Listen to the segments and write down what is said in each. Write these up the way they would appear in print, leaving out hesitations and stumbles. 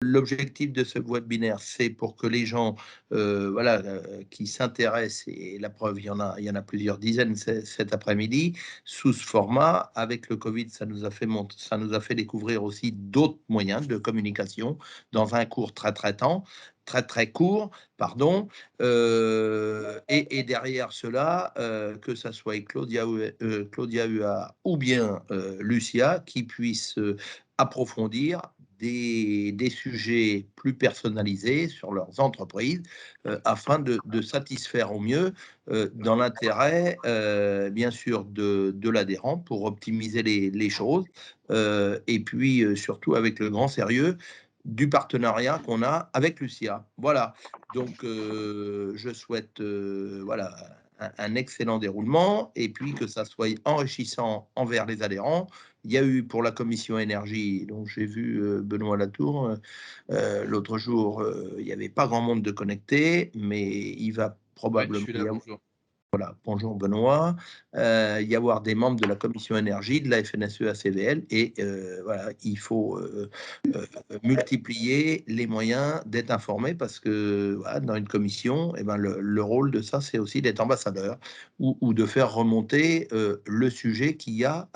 l'objectif de ce webinaire, c'est pour que les gens voilà, qui s'intéressent, et la preuve, il y en a plusieurs dizaines cet après-midi, sous ce format. Avec le Covid, ça nous a fait découvrir aussi d'autres moyens de communication dans un cours très court, pardon, et derrière cela, que ça soit Claudia Huard ou bien Lucia, qui puissent approfondir des sujets plus personnalisés sur leurs entreprises, afin de satisfaire au mieux, dans l'intérêt, bien sûr, de l'adhérent, pour optimiser les choses, et puis surtout avec le grand sérieux du partenariat qu'on a avec Lucia. Voilà, donc je souhaite voilà, un excellent déroulement, et puis que ça soit enrichissant envers les adhérents. Il y a eu pour la commission énergie, donc j'ai vu Benoît Latour l'autre jour, il n'y avait pas grand monde de connecté, mais il va probablement y avoir, voilà, bonjour Benoît, y avoir des membres de la commission énergie, de la FNSEA-CVL, et voilà, il faut multiplier les moyens d'être informé, parce que voilà, dans une commission, eh ben, le rôle de ça, c'est aussi d'être ambassadeur, ou de faire remonter le sujet qu'il y a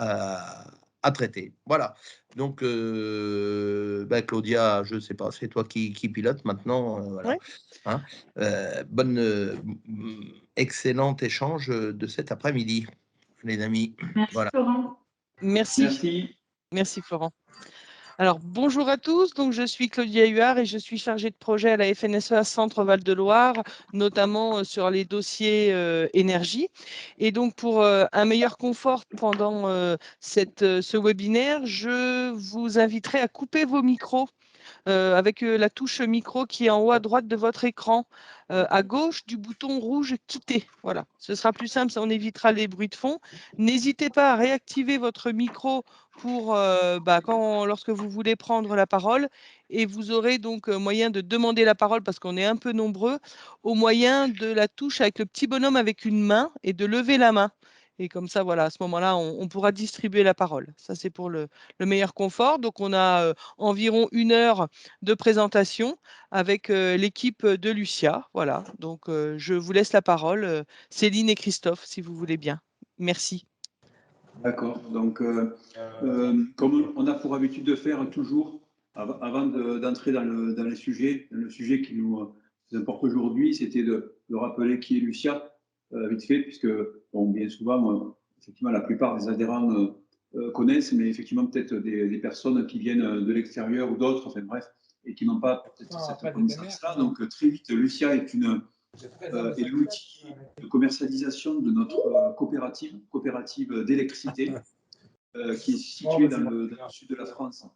à traiter. Voilà. Donc, ben, Claudia, je ne sais pas, c'est toi qui pilote maintenant. Voilà. Oui. Hein, excellent échange de cet après-midi, les amis. Merci, Voilà. Florent. Merci. Merci, Florent. Alors, bonjour à tous. Donc, je suis Claudia Huard et je suis chargée de projet à la FNSEA Centre Val-de-Loire, notamment sur les dossiers énergie. Et donc, pour un meilleur confort pendant ce webinaire, je vous inviterai à couper vos micros avec la touche micro qui est en haut à droite de votre écran, à gauche du bouton rouge quitter. Voilà, ce sera plus simple, ça on évitera les bruits de fond. N'hésitez pas à réactiver votre micro pour lorsque vous voulez prendre la parole, et vous aurez donc moyen de demander la parole, parce qu'on est un peu nombreux, au moyen de la touche avec le petit bonhomme avec une main, et de lever la main. Et comme ça, voilà, à ce moment-là, on pourra distribuer la parole. Ça, c'est pour le meilleur confort. Donc, on a environ 1 heure de présentation avec l'équipe de Lucia. Voilà, donc je vous laisse la parole, Céline et Christophe, si vous voulez bien. Merci. D'accord. Donc, comme on a pour habitude de faire toujours, avant d'entrer dans le sujet qui nous importe aujourd'hui, c'était de rappeler qui est Lucia, vite fait, puisque bon, bien souvent, effectivement, la plupart des adhérents connaissent, mais effectivement, peut-être des personnes qui viennent de l'extérieur ou d'autres, enfin bref, et qui n'ont pas peut-être cette connaissance-là. Donc, très vite, Lucia est l'outil de commercialisation de notre coopérative d'électricité, qui est située dans le sud de la France,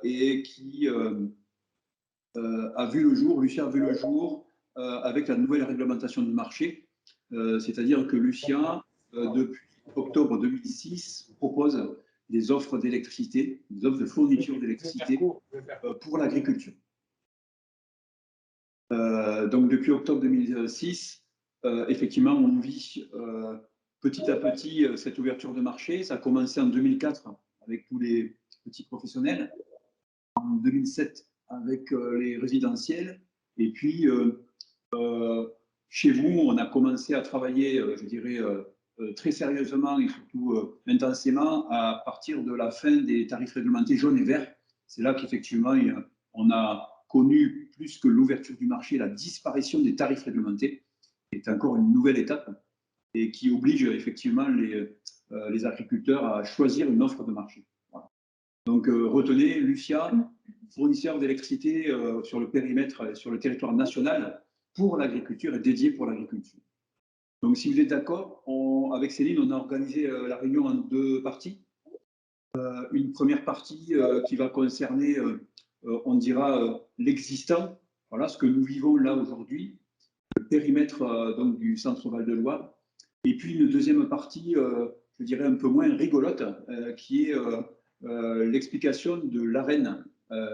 et qui Lucia a vu le jour avec la nouvelle réglementation du marché, c'est-à-dire que Lucia, depuis octobre 2006, propose des offres d'électricité, des offres de fourniture d'électricité pour l'agriculture. Donc, depuis octobre 2006, effectivement, on vit petit à petit cette ouverture de marché. Ça a commencé en 2004 avec tous les petits professionnels, en 2007 avec les résidentiels, et puis chez vous, on a commencé à travailler, je dirais, très sérieusement et surtout intensément à partir de la fin des tarifs réglementés jaunes et verts. C'est là qu'effectivement, on a connu, plus que l'ouverture du marché, la disparition des tarifs réglementés, qui est encore une nouvelle étape et qui oblige effectivement les agriculteurs à choisir une offre de marché. Voilà. Donc, retenez, Lucia, fournisseur d'électricité sur le périmètre, sur le territoire national pour l'agriculture et dédié pour l'agriculture. Donc, si vous êtes d'accord, avec Céline, on a organisé la réunion en 2 parties. Une première partie qui va concerner, on dira, l'existant, voilà ce que nous vivons là aujourd'hui, le périmètre donc, du Centre Val-de-Loire. Et puis une deuxième partie, je dirais un peu moins rigolote, qui est l'explication de l'AREN.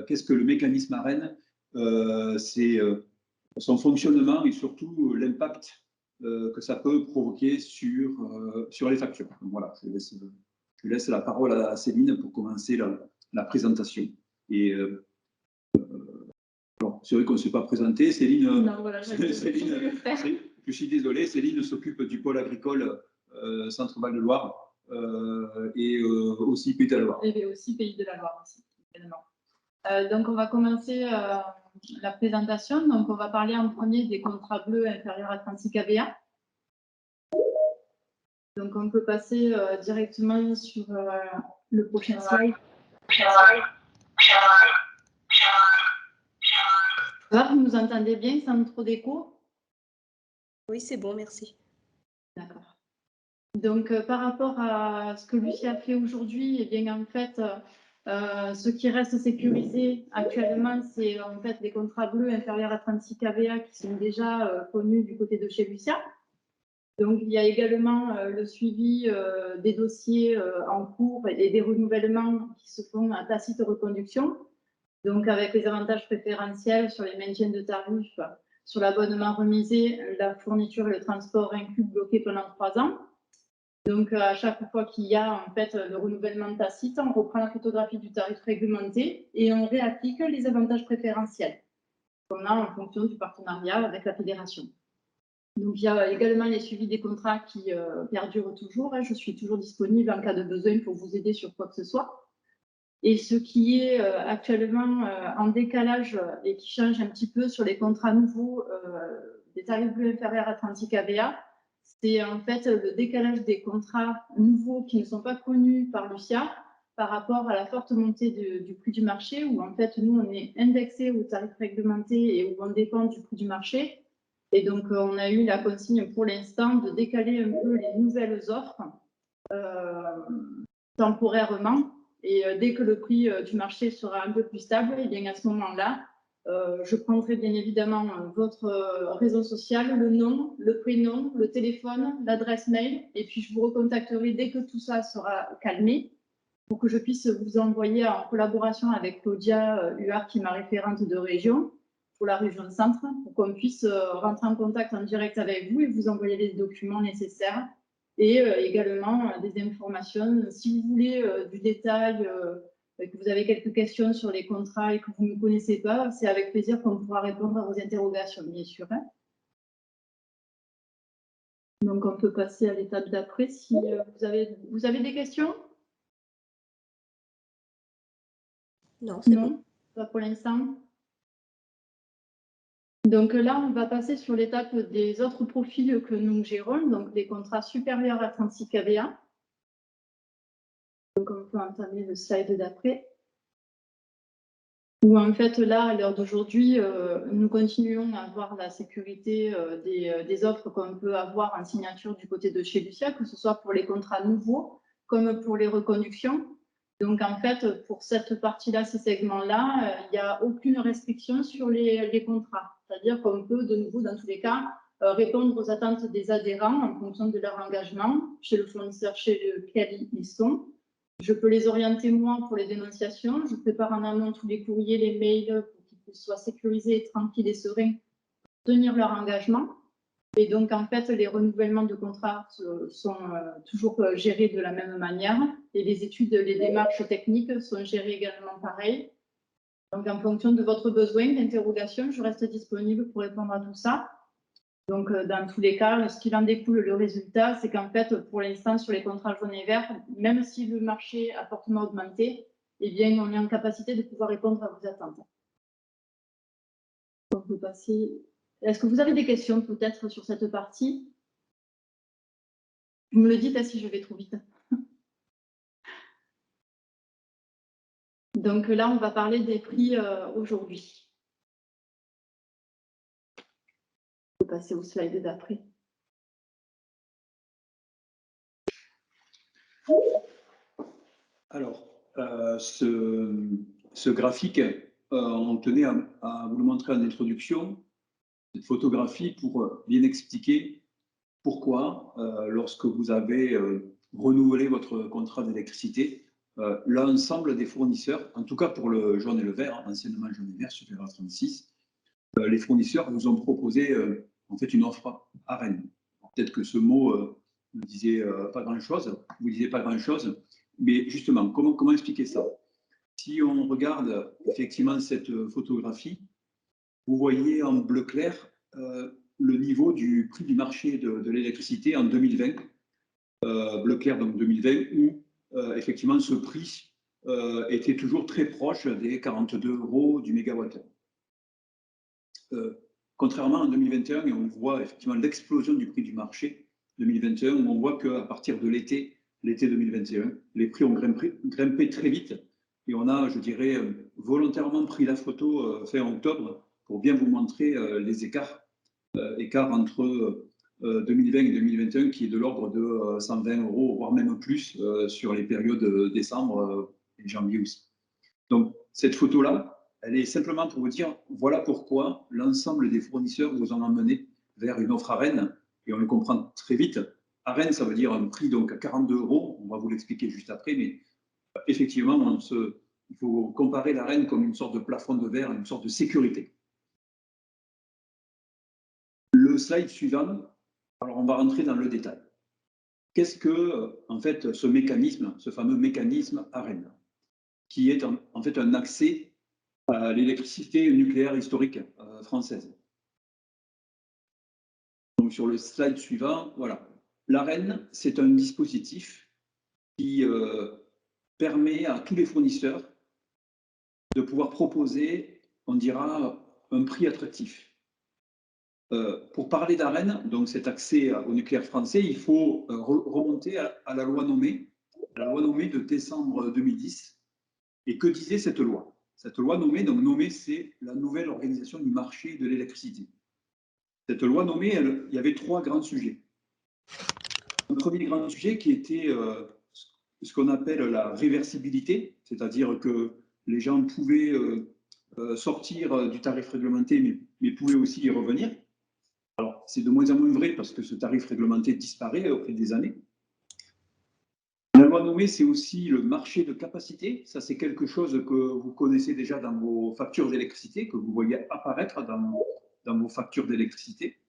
Qu'est-ce que le mécanisme AREN? C'est son fonctionnement et surtout l'impact que ça peut provoquer sur les factures. Donc, voilà, je laisse la parole à Céline pour commencer la présentation. Et c'est vrai qu'on ne s'est pas présenté. Céline, non, voilà, Céline je suis désolé, Céline s'occupe du pôle agricole Centre-Val de Loire et aussi Pays de la Loire. Et aussi Pays de la Loire aussi, évidemment. Donc, on va commencer la présentation. Donc, on va parler en premier des contrats bleus inférieurs à 36 kVA. Donc, on peut passer directement sur le prochain slide. Là, vous nous entendez bien sans trop d'écho? Oui, c'est bon, merci. D'accord. Donc, par rapport à ce que Lucie a fait aujourd'hui, eh bien, en fait, ce qui reste sécurisé actuellement, c'est en fait les contrats bleus inférieurs à 36 kVA qui sont déjà connus du côté de chez Lucia. Donc, il y a également le suivi des dossiers en cours et des renouvellements qui se font à tacite reconduction. Donc, avec les avantages préférentiels sur les maintiens de tarifs, sur l'abonnement remisé, la fourniture et le transport inclus bloqués pendant 3 ans. Donc, à chaque fois qu'il y a en fait le renouvellement tacite, on reprend la photographie du tarif réglementé et on réapplique les avantages préférentiels qu'on a en fonction du partenariat avec la fédération. Donc, il y a également les suivis des contrats qui perdurent toujours. Je suis toujours disponible en cas de besoin pour vous aider sur quoi que ce soit. Et ce qui est actuellement en décalage et qui change un petit peu sur les contrats nouveaux des tarifs bleus inférieurs à 36 kVA, c'est en fait le décalage des contrats nouveaux qui ne sont pas connus par Lucia par rapport à la forte montée du prix du marché, où en fait nous on est indexé aux tarifs réglementés et où on dépend du prix du marché. Et donc on a eu la consigne pour l'instant de décaler un peu les nouvelles offres temporairement. Et dès que le prix du marché sera un peu plus stable, et bien à ce moment-là, je prendrai bien évidemment votre réseau social, le nom, le prénom, le téléphone, l'adresse mail, et puis je vous recontacterai dès que tout ça sera calmé pour que je puisse vous envoyer en collaboration avec Claudia Huard, qui est ma référente de région, pour la région centre, pour qu'on puisse rentrer en contact en direct avec vous et vous envoyer les documents nécessaires. Et également des informations. Si vous voulez du détail, que vous avez quelques questions sur les contrats et que vous ne connaissez pas, c'est avec plaisir qu'on pourra répondre à vos interrogations, bien sûr. Hein. Donc, on peut passer à l'étape d'après. Si vous avez des questions? Non, c'est bon. Pas pour l'instant. Donc là, on va passer sur l'étape des autres profils que nous gérons, donc des contrats supérieurs à 36 kVA. Donc, on peut entamer le slide d'après. Où en fait, là, à l'heure d'aujourd'hui, nous continuons à avoir la sécurité des offres qu'on peut avoir en signature du côté de chez Lucia, que ce soit pour les contrats nouveaux comme pour les reconductions. Donc, en fait, pour cette partie-là, ces segments-là, il n'y a aucune restriction sur les contrats. C'est-à-dire qu'on peut, de nouveau, dans tous les cas, répondre aux attentes des adhérents en fonction de leur engagement chez le fournisseur chez lequel ils sont. Je peux les orienter, moi, pour les dénonciations. Je prépare en amont tous les courriers, les mails pour qu'ils soient sécurisés, tranquilles et sereins pour tenir leur engagement. Et donc, en fait, les renouvellements de contrats sont toujours gérés de la même manière. Et les études, les démarches techniques sont gérées également pareil. Donc, en fonction de votre besoin d'interrogation, je reste disponible pour répondre à tout ça. Donc, dans tous les cas, ce qu'il en découle, le résultat, c'est qu'en fait, pour l'instant, sur les contrats jaunes et verts, même si le marché a fortement augmenté, eh bien, on est en capacité de pouvoir répondre à vos attentes. On peut passer. Est-ce que vous avez des questions peut-être sur cette partie? Vous me le dites si je vais trop vite. Donc là, on va parler des prix aujourd'hui. On peut passer au slide d'après. Alors, ce graphique, on tenait à vous le montrer en introduction, cette photographie pour bien expliquer pourquoi, lorsque vous avez renouvelé votre contrat d'électricité, l'ensemble des fournisseurs, en tout cas pour le jaune et le vert, anciennement jaune et vert, supérieur à 36, les fournisseurs vous ont proposé en fait une offre à Rennes. Peut-être que ce mot ne disait pas grand-chose, vous ne disiez pas grand-chose, mais justement, comment expliquer ça? Si on regarde effectivement cette photographie, vous voyez en bleu clair le niveau du prix du marché de l'électricité en 2020, bleu clair donc 2020, où effectivement ce prix était toujours très proche des 42 € du mégawattheure. Contrairement en 2021, et on voit effectivement l'explosion du prix du marché 2021, où on voit qu'à partir de l'été 2021, les prix ont grimpé très vite. Et on a, je dirais, volontairement pris la photo fin octobre pour bien vous montrer les écarts entre 2020 et 2021, qui est de l'ordre de 120 €, voire même plus, sur les périodes décembre et janvier aussi. Donc, cette photo-là, elle est simplement pour vous dire, voilà pourquoi l'ensemble des fournisseurs vous ont emmené vers une offre ARENH, et on le comprend très vite. ARENH, ça veut dire un prix donc à 42 €, on va vous l'expliquer juste après, mais effectivement, il faut comparer l'ARENH comme une sorte de plafond de verre, une sorte de sécurité. Le slide suivant, alors on va rentrer dans le détail. Qu'est-ce que, en fait, ce mécanisme, ce fameux mécanisme ARENH, qui est en fait un accès à l'électricité nucléaire historique française. Donc sur le slide suivant, voilà. L'ARENH, c'est un dispositif qui permet à tous les fournisseurs de pouvoir proposer, on dira, un prix attractif. Pour parler d'ARENH, donc cet accès au nucléaire français, il faut remonter à la loi nommée de décembre 2010. Et que disait cette loi? Cette loi nommée, donc nommée, c'est la nouvelle organisation du marché de l'électricité. Cette loi nommée, il y avait 3 grands sujets. Un premier grand sujet qui était ce qu'on appelle la réversibilité, c'est-à-dire que les gens pouvaient sortir du tarif réglementé, mais pouvaient aussi y revenir. Alors, c'est de moins en moins vrai parce que ce tarif réglementé disparaît au fil des années. La loi nommée, c'est aussi le marché de capacité. Ça, c'est quelque chose que vous connaissez déjà dans vos factures d'électricité, que vous voyez apparaître dans vos factures d'électricité.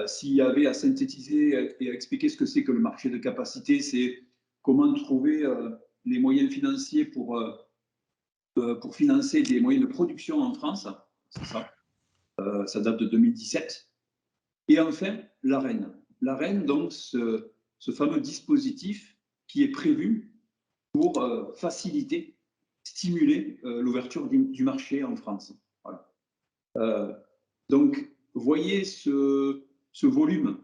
S'il y avait à synthétiser et à expliquer ce que c'est que le marché de capacité, c'est comment trouver les moyens financiers pour financer des moyens de production en France. C'est ça. Ça date de 2017. Et enfin, l'ARENH. L'ARENH, donc, ce fameux dispositif qui est prévu pour faciliter, stimuler l'ouverture du marché en France. Voilà. Donc, voyez ce volume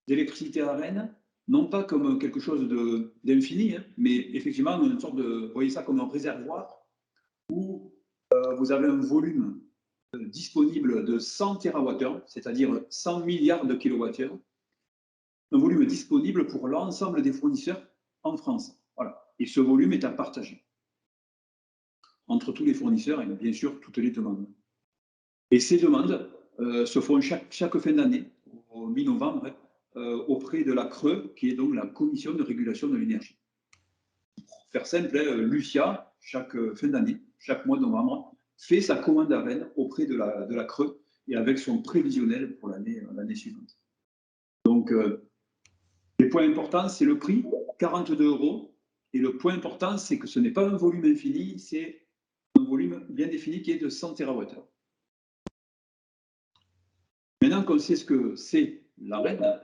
d'électricité ARENH, non pas comme quelque chose d'infini, hein, mais effectivement, une sorte de, voyez ça comme un réservoir où vous avez un volume disponible de 100 TWh, c'est-à-dire 100 milliards de kilowattheures, un volume disponible pour l'ensemble des fournisseurs en France. Voilà. Et ce volume est à partager entre tous les fournisseurs et bien sûr toutes les demandes. Et ces demandes se font chaque fin d'année, au mi-novembre, auprès de la CRE, qui est donc la Commission de régulation de l'énergie. Pour faire simple, Lucia, chaque fin d'année, chaque mois de novembre, fait sa commande ARENH auprès de la CRE et avec son prévisionnel pour l'année suivante. Donc, les points importants, c'est le prix, 42 €. Et le point important, c'est que ce n'est pas un volume infini, c'est un volume bien défini qui est de 100 TWh. Maintenant qu'on sait ce que c'est l'ARENH,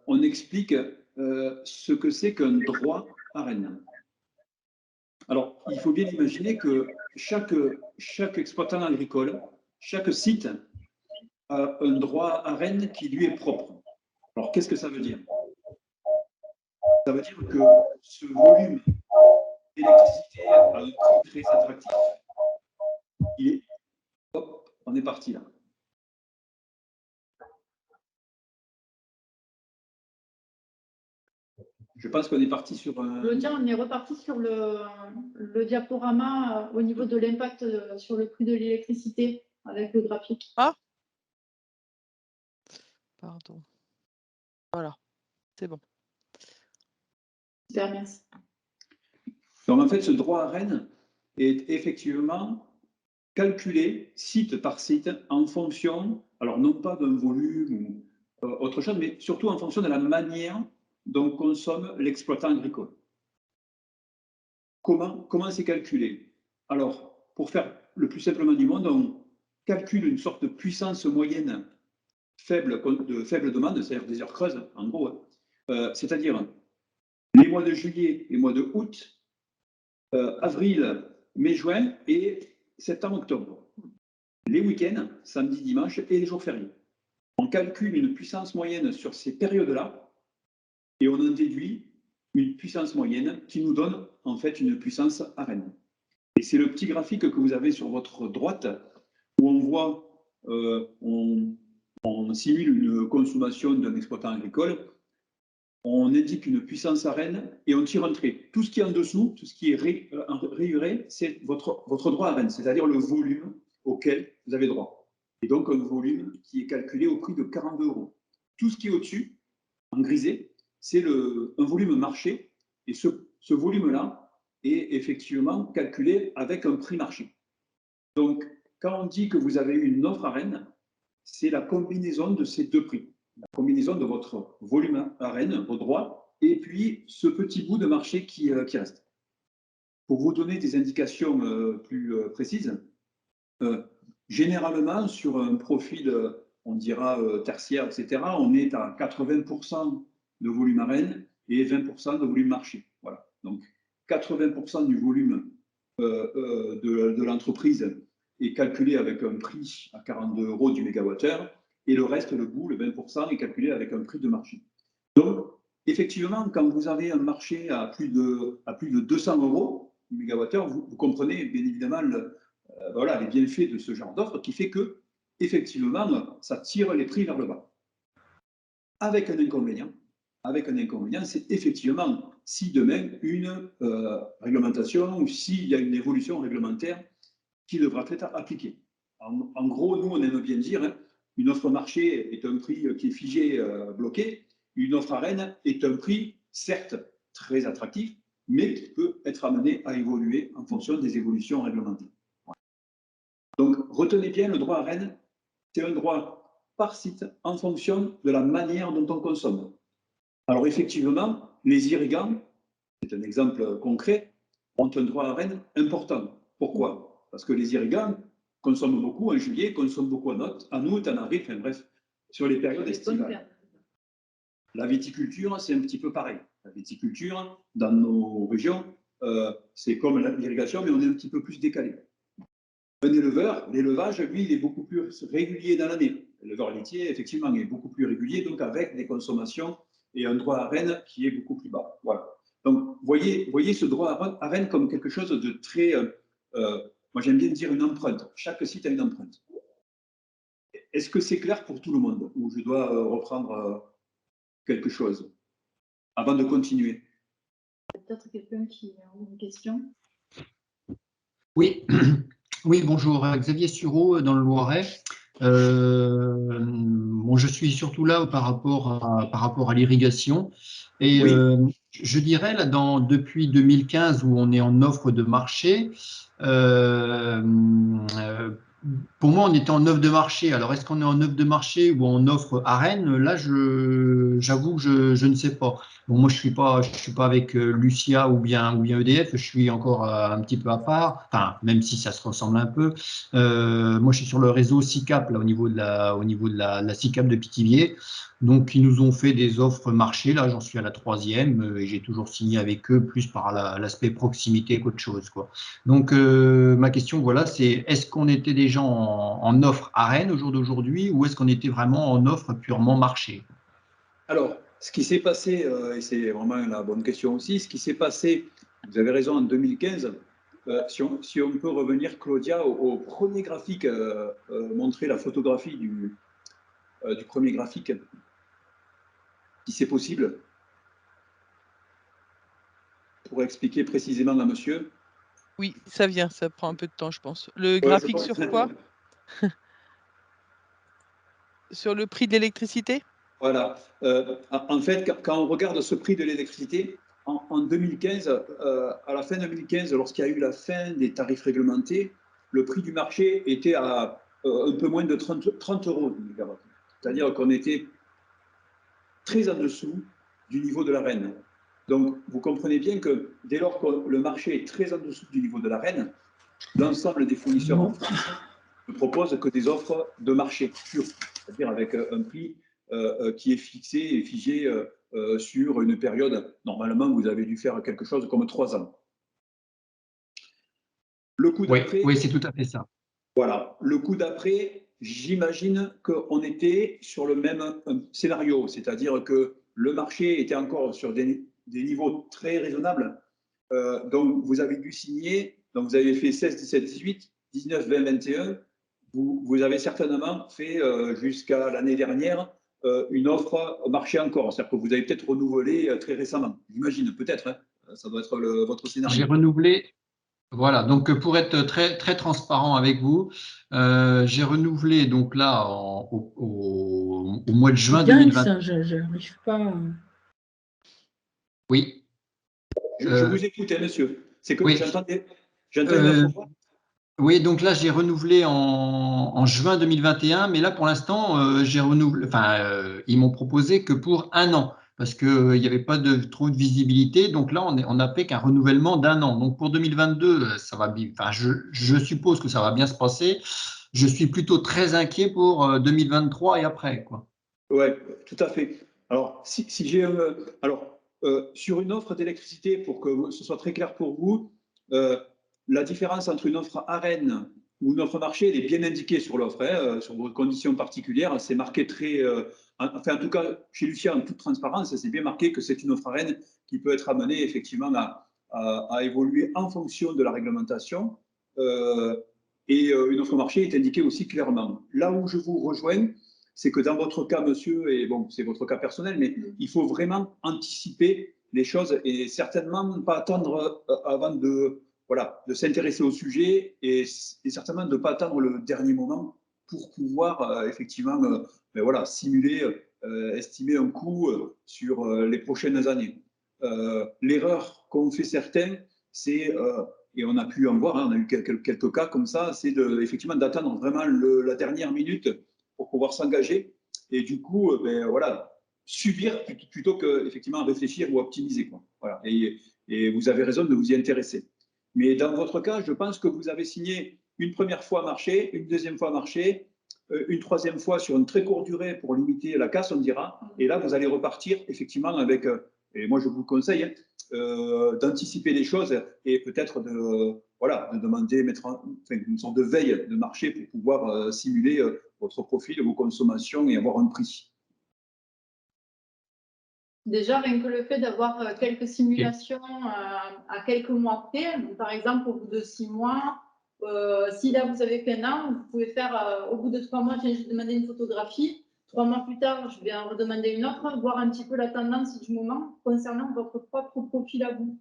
on explique ce que c'est qu'un droit ARENH. Alors, il faut bien imaginer que chaque exploitant agricole, chaque site a un droit ARENH qui lui est propre. Alors, qu'est-ce que ça veut dire? Ça veut dire que ce volume d'électricité à un prix très attractif, hop, on est parti là. Je pense qu'on est parti sur un... On est reparti sur le diaporama au niveau de l'impact sur le prix de l'électricité avec le graphique. Ah, pardon. Voilà, c'est bon. Super, merci. Donc en fait, ce droit ARENH est effectivement calculé site par site en fonction, alors non pas d'un volume ou autre chose, mais surtout en fonction de la manière dont consomme l'exploitant agricole. Comment c'est calculé? Alors, pour faire le plus simplement du monde, on calcule une sorte de puissance moyenne de faible demande, c'est-à-dire des heures creuses, en gros. C'est-à-dire les mois de juillet et mois de août, avril, mai, juin et septembre, octobre. Les week-ends, samedi, dimanche et les jours fériés. On calcule une puissance moyenne sur ces périodes-là et on en déduit une puissance moyenne qui nous donne en fait une puissance Arène. Et c'est le petit graphique que vous avez sur votre droite où on voit, on simule une consommation d'un exploitant agricole, on indique une puissance Arène et on tire un trait. Tout ce qui est en dessous, tout ce qui est rayuré, c'est votre droit Arène, c'est-à-dire le volume auquel vous avez droit. Et donc un volume qui est calculé au prix de 42 €. Tout ce qui est au-dessus, en grisé, c'est un volume marché, et ce volume-là est effectivement calculé avec un prix marché. Donc, quand on dit que vous avez une offre Arène, c'est la combinaison de ces deux prix. La combinaison de votre volume Arène, au droit, et puis ce petit bout de marché qui reste. Pour vous donner des indications plus précises, généralement, sur un profil, on dira tertiaire, etc., on est à 80% de volume Arène et 20% de volume marché. Voilà. Donc, 80% du volume de l'entreprise est calculé avec un prix à 42 € du mégawattheure et le reste, le bout, le 20%, est calculé avec un prix de marché. Donc, effectivement, quand vous avez un marché à plus de 200 € du mégawattheure, vous comprenez bien évidemment voilà, les bienfaits de ce genre d'offre qui fait que, effectivement, ça tire les prix vers le bas. Avec un inconvénient, c'est effectivement si demain une réglementation ou s'il y a une évolution réglementaire qui devra être appliquée. En gros, nous, on aime bien dire, hein, une offre marché est un prix qui est figé, bloqué. Une offre Arène est un prix, certes, très attractif, mais qui peut être amené à évoluer en fonction des évolutions réglementaires. Donc, retenez bien, le droit Arène, c'est un droit par site en fonction de la manière dont on consomme. Alors, effectivement, les irrigants, c'est un exemple concret, ont un droit Arène important. Pourquoi? Parce que les irrigants consomment beaucoup en juillet, consomment beaucoup en août, en avril, enfin bref, sur les périodes estivales. La viticulture, c'est un petit peu pareil. La viticulture, dans nos régions, c'est comme l'irrigation, mais on est un petit peu plus décalé. Un éleveur, l'élevage, lui, il est beaucoup plus régulier dans l'année. L'éleveur laitier, effectivement, est beaucoup plus régulier, donc avec des consommations et un droit Arène qui est beaucoup plus bas. Voilà. Donc, voyez ce droit Arène comme quelque chose de très... moi, j'aime bien dire une empreinte. Chaque site a une empreinte. Est-ce que c'est clair pour tout le monde? Ou je dois reprendre quelque chose avant de continuer? Peut-être quelqu'un qui a une question. Oui, oui, bonjour, Xavier Sureau dans le Loiret. Bon, je suis surtout là par rapport à l'irrigation. Et Oui. Je dirais, là, depuis 2015, où on est en offre de marché, pour moi, on était en offre de marché. Alors, est-ce qu'on est en offre de marché ou en offre Arène? Là, j'avoue que je ne sais pas. Bon, moi, je suis pas avec Lucia ou bien EDF. Je suis encore un petit peu à part. Enfin, même si ça se ressemble un peu. Moi, je suis sur le réseau SICAP, là, au niveau de la SICAP de Pithiviers. Donc, ils nous ont fait des offres marché. Là, j'en suis à la 3e et j'ai toujours signé avec eux, plus par l'aspect proximité qu'autre chose, quoi. Donc, ma question, voilà, c'est est-ce qu'on était déjà en offre Arène au jour d'aujourd'hui ou est-ce qu'on était vraiment en offre purement marché? Alors, ce qui s'est passé, et c'est vraiment la bonne question aussi, ce qui s'est passé, vous avez raison, en 2015, si on peut revenir, Claudia, au premier graphique, montrer la photographie du premier graphique, si c'est possible, pour expliquer précisément à monsieur. Oui, ça vient, ça prend un peu de temps, je pense. Le graphique sur quoi? Sur le prix de l'électricité? Voilà. En fait, quand on regarde ce prix de l'électricité, en 2015, à la fin 2015, lorsqu'il y a eu la fin des tarifs réglementés, le prix du marché était à un peu moins de 30 € du mégawatt. C'est-à-dire qu'on était très en dessous du niveau de l'Arène. Donc, vous comprenez bien que dès lors que le marché est très en dessous du niveau de l'Arène, l'ensemble des fournisseurs en France ne proposent que des offres de marché pur, c'est-à-dire avec un prix qui est fixé et figé sur une période. Normalement, vous avez dû faire quelque chose comme 3 ans. Le coup d'après, oui, c'est tout à fait ça. Voilà, le coup d'après, j'imagine qu'on était sur le même scénario, c'est-à-dire que le marché était encore sur des niveaux très raisonnables. Donc, vous avez dû signer, donc vous avez fait 16, 17, 18, 19, 20, 21. Vous avez certainement fait jusqu'à l'année dernière une offre au marché encore. C'est-à-dire que vous avez peut-être renouvelé très récemment. J'imagine, peut-être. Hein, ça doit être votre scénario. J'ai renouvelé. Voilà, donc pour être très, très transparent avec vous, j'ai renouvelé donc là au mois de juin 2020. Ça, j'arrive pas. Oui. Je vous écoute, hein, monsieur. C'est que oui. j'entendais une autre fois. Oui, donc là, j'ai renouvelé en juin 2021, mais là, pour l'instant, j'ai renouvelé. Enfin, ils m'ont proposé que pour 1 an, parce qu'il n'y avait pas trop de visibilité. Donc là, on n'a fait qu'un renouvellement d'1 an. Donc pour 2022, ça va bien. Enfin, je suppose que ça va bien se passer. Je suis plutôt très inquiet pour 2023 et après, quoi. Oui, tout à fait. Alors, si j'ai sur une offre d'électricité, pour que ce soit très clair pour vous, la différence entre une offre AREN ou une offre marché, elle est bien indiquée sur l'offre, hein, sur vos conditions particulières. C'est marqué très, enfin, en tout cas, chez Lucia, en toute transparence, c'est bien marqué que c'est une offre AREN qui peut être amenée effectivement à évoluer en fonction de la réglementation. Et une offre marché est indiquée aussi clairement. Là où je vous rejoins, c'est que dans votre cas, monsieur, et bon, c'est votre cas personnel, mais il faut vraiment anticiper les choses et certainement pas attendre avant de s'intéresser au sujet et certainement de ne pas attendre le dernier moment pour pouvoir effectivement simuler, estimer un coût sur les prochaines années. L'erreur qu'ont fait certains, c'est, et on a pu en voir, hein, on a eu quelques cas comme ça, c'est effectivement d'attendre vraiment la dernière minute pour pouvoir s'engager et du coup, subir plutôt que effectivement réfléchir ou optimiser, quoi. Voilà. Et vous avez raison de vous y intéresser. Mais dans votre cas, je pense que vous avez signé une première fois marché, une deuxième fois marché, une troisième fois sur une très courte durée pour limiter la casse, on dira. Et là, vous allez repartir effectivement avec, et moi je vous conseille, d'anticiper les choses et peut-être de demander, une sorte de veille de marché pour pouvoir simuler votre profil, vos consommations et avoir un prix. Déjà, rien que le fait d'avoir quelques simulations à quelques mois près, donc, par exemple, au bout de 6 mois, si là vous avez fait 1 an, vous pouvez faire au bout de 3 mois, j'ai demandé une photographie. 3 mois plus tard, je vais en redemander une autre, voir un petit peu la tendance du moment concernant votre propre profil à vous.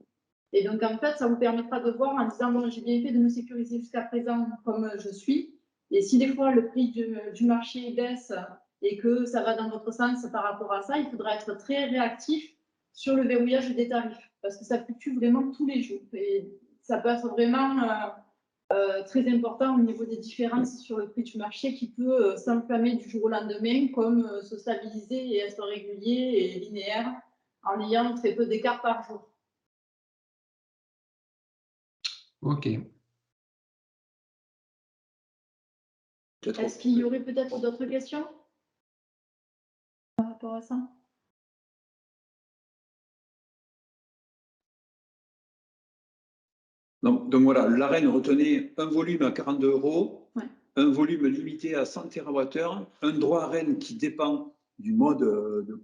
Et donc, en fait, ça vous permettra de voir en disant, bon, j'ai bien fait de me sécuriser jusqu'à présent comme je suis. Et si des fois le prix du marché baisse et que ça va dans votre sens par rapport à ça, il faudra être très réactif sur le verrouillage des tarifs parce que ça fluctue vraiment tous les jours. Et ça peut être vraiment très important au niveau des différences sur le prix du marché qui peut s'enflammer du jour au lendemain comme se stabiliser et être régulier et linéaire en ayant très peu d'écart par jour. Ok. Est-ce qu'il y aurait peut-être d'autres questions par rapport à ça? Donc voilà, l'AREN retenait un volume à 42 €, ouais. Un volume limité à 100 TWh, un droit AREN qui dépend du mode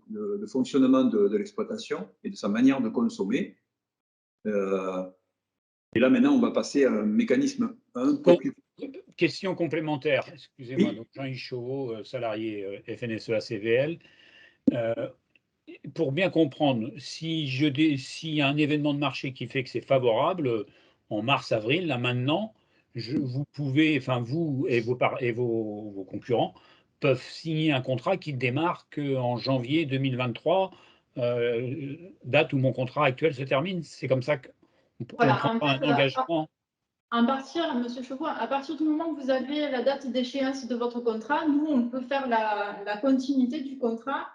de fonctionnement de l'exploitation et de sa manière de consommer. Et là, maintenant, on va passer à un mécanisme un peu plus... Question complémentaire, excusez-moi, Oui. donc Jean-Yves Chauveau, salarié FNSEA CVL. Pour bien comprendre, s'il y a un événement de marché qui fait que c'est favorable, en mars-avril, là maintenant, vous pouvez, enfin vous et vos concurrents peuvent signer un contrat qui démarre qu'en janvier 2023, date où mon contrat actuel se termine. C'est comme ça qu'on Voilà, prend un engagement. Monsieur Chauveau, à partir du moment où vous avez la date d'échéance de votre contrat, nous, on peut faire la continuité du contrat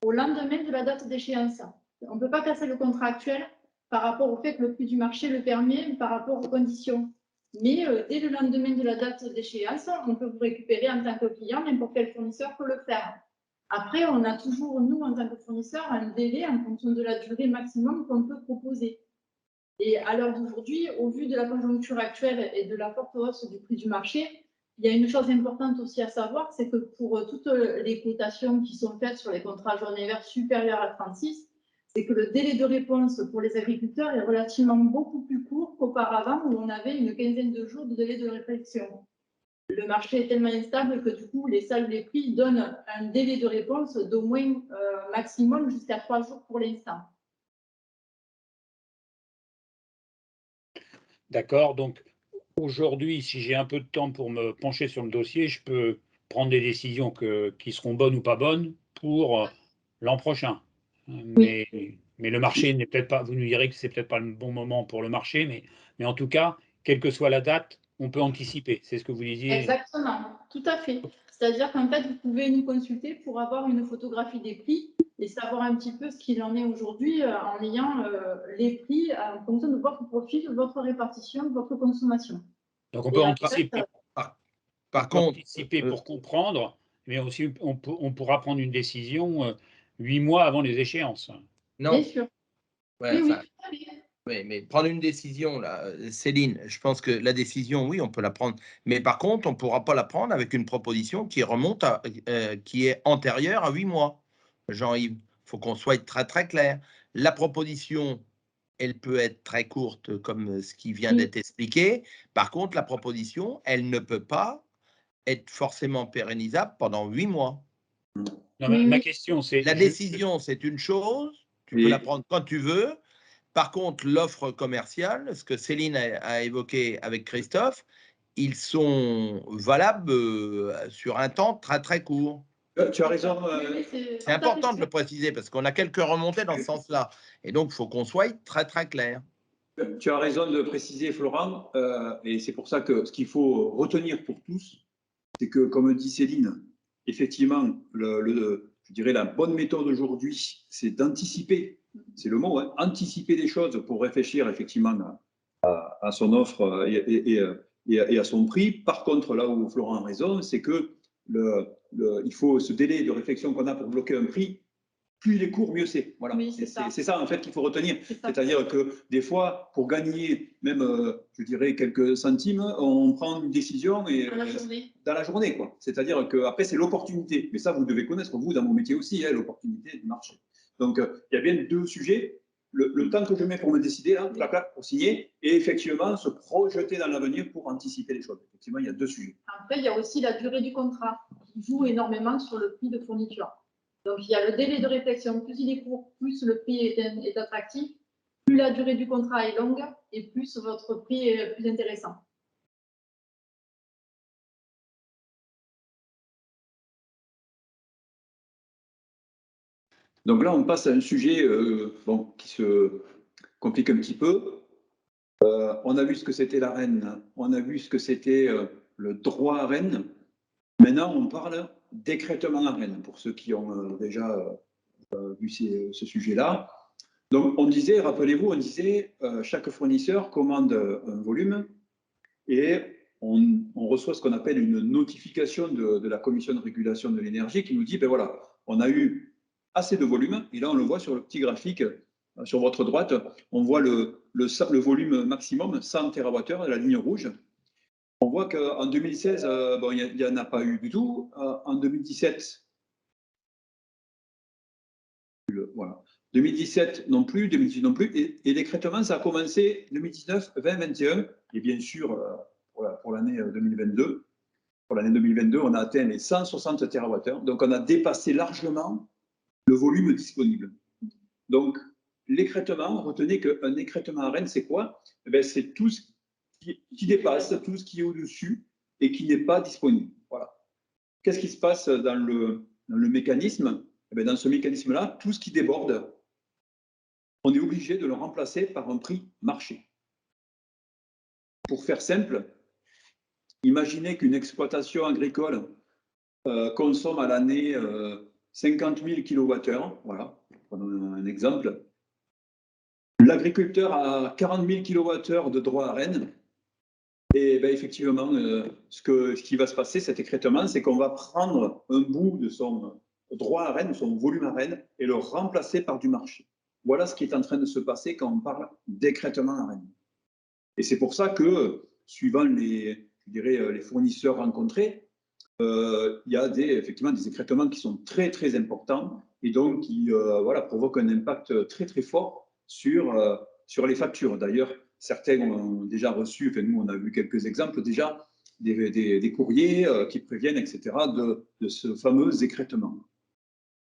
au lendemain de la date d'échéance. On ne peut pas casser le contrat actuel par rapport au fait que le prix du marché le permet, par rapport aux conditions. Mais dès le lendemain de la date d'échéance, on peut vous récupérer en tant que client, n'importe quel fournisseur peut le faire. Après, on a toujours, nous, en tant que fournisseur, un délai en fonction de la durée maximum qu'on peut proposer. Et à l'heure d'aujourd'hui, au vu de la conjoncture actuelle et de la forte hausse du prix du marché, il y a une chose importante aussi à savoir, c'est que pour toutes les cotations qui sont faites sur les contrats journaliers supérieurs à 36, c'est que le délai de réponse pour les agriculteurs est relativement beaucoup plus court qu'auparavant où on avait une quinzaine de jours de délai de réflexion. Le marché est tellement instable que du coup, les salles des prix donnent un délai de réponse d'au moins maximum jusqu'à 3 jours pour l'instant. D'accord, donc aujourd'hui, si j'ai un peu de temps pour me pencher sur le dossier, je peux prendre des décisions qui seront bonnes ou pas bonnes pour l'an prochain. Mais le marché n'est peut-être pas, vous nous direz que c'est peut-être pas le bon moment pour le marché, mais en tout cas, quelle que soit la date, on peut anticiper. C'est ce que vous disiez. Exactement, tout à fait. C'est-à-dire qu'en fait, vous pouvez nous consulter pour avoir une photographie des prix et savoir un petit peu ce qu'il en est aujourd'hui en ayant les prix en fonction de votre profil, de votre répartition, de votre consommation. Donc on peut anticiper. Par contre, anticiper pour comprendre, mais aussi on pourra prendre une décision 8 mois avant les échéances. Non. Bien sûr. Ouais, oui, oui, mais prendre une décision, là, Céline, je pense que la décision, oui, on peut la prendre. Mais par contre, on ne pourra pas la prendre avec une proposition qui remonte qui est antérieure à 8 mois. Jean-Yves, il faut qu'on soit très, très clair. La proposition, elle peut être très courte, comme ce qui vient d'être expliqué. Par contre, la proposition, elle ne peut pas être forcément pérennisable pendant 8 mois. Non, ma question, c'est... La décision, c'est une chose, tu peux la prendre quand tu veux. Par contre, l'offre commerciale, ce que Céline a évoqué avec Christophe, ils sont valables sur un temps très, très court. Tu as raison. C'est important de le préciser parce qu'on a quelques remontées dans ce sens-là. Et donc, il faut qu'on soit très, très clair. Tu as raison de préciser, Florent. Et c'est pour ça que ce qu'il faut retenir pour tous, c'est que, comme dit Céline, effectivement, je dirais la bonne méthode aujourd'hui, c'est d'anticiper. C'est le mot, hein, anticiper des choses pour réfléchir effectivement à son offre et à son prix. Par contre, là où Florent a raison, c'est que il faut ce délai de réflexion qu'on a pour bloquer un prix. Plus il est court, mieux c'est. Voilà. Oui, c'est ça en fait qu'il faut retenir. C'est-à-dire que des fois, pour gagner même, je dirais, quelques centimes, on prend une décision et, dans la journée. C'est-à-dire qu'après, c'est l'opportunité. Mais ça, vous devez connaître, vous, dans mon métier aussi, hein, l'opportunité du marché. Donc, il y a bien deux sujets. Le temps que je mets pour me décider, là, pour signer, et effectivement, se projeter dans l'avenir pour anticiper les choses. Effectivement, il y a deux sujets. Après, il y a aussi la durée du contrat qui joue énormément sur le prix de fourniture. Donc, il y a le délai de réflexion. Plus il est court, plus le prix est attractif. Plus la durée du contrat est longue et plus votre prix est plus intéressant. Donc là, on passe à un sujet qui se complique un petit peu. On a vu ce que c'était l'AREN, on a vu ce que c'était le droit AREN. Maintenant, on parle d'écrêtement AREN, pour ceux qui ont déjà vu ce sujet-là. Donc, on disait, rappelez-vous, on disait, chaque fournisseur commande un volume et on reçoit ce qu'on appelle une notification de la Commission de régulation de l'énergie qui nous dit, ben voilà, on a eu assez de volume, et là on le voit sur le petit graphique sur votre droite, on voit le volume maximum, 100 TWh, la ligne rouge. On voit qu'en 2016, il n'y en a pas eu du tout. En 2017, voilà. 2017 non plus, 2018 non plus, et l'écrêtement, ça a commencé 2019, 2021, et bien sûr, pour l'année 2022. Pour l'année 2022, on a atteint les 160 TWh, donc on a dépassé largement le volume disponible. Donc, l'écrêtement, retenez qu'un écrêtement AREN, c'est quoi? C'est tout ce qui dépasse, tout ce qui est au-dessus et qui n'est pas disponible. Voilà. Qu'est-ce qui se passe dans le mécanisme? Dans ce mécanisme-là, tout ce qui déborde, on est obligé de le remplacer par un prix marché. Pour faire simple, imaginez qu'une exploitation agricole consomme à l'année 50 000 kWh, voilà, prenons un exemple. L'agriculteur a 40 000 kWh de droit AREN. Et ben, effectivement, ce qui va se passer, cet écrêtement, c'est qu'on va prendre un bout de son droit à Rennes, de son volume à Rennes, et le remplacer par du marché. Voilà ce qui est en train de se passer quand on parle d'écrêtement à Rennes. Et c'est pour ça que, suivant les fournisseurs rencontrés, il y a effectivement des écrêtements qui sont très, très importants et donc qui provoquent un impact très, très fort sur les factures. D'ailleurs, certains ont déjà reçu, enfin, nous, on a vu quelques exemples déjà, des courriers qui préviennent, etc., de ce fameux écrêtement.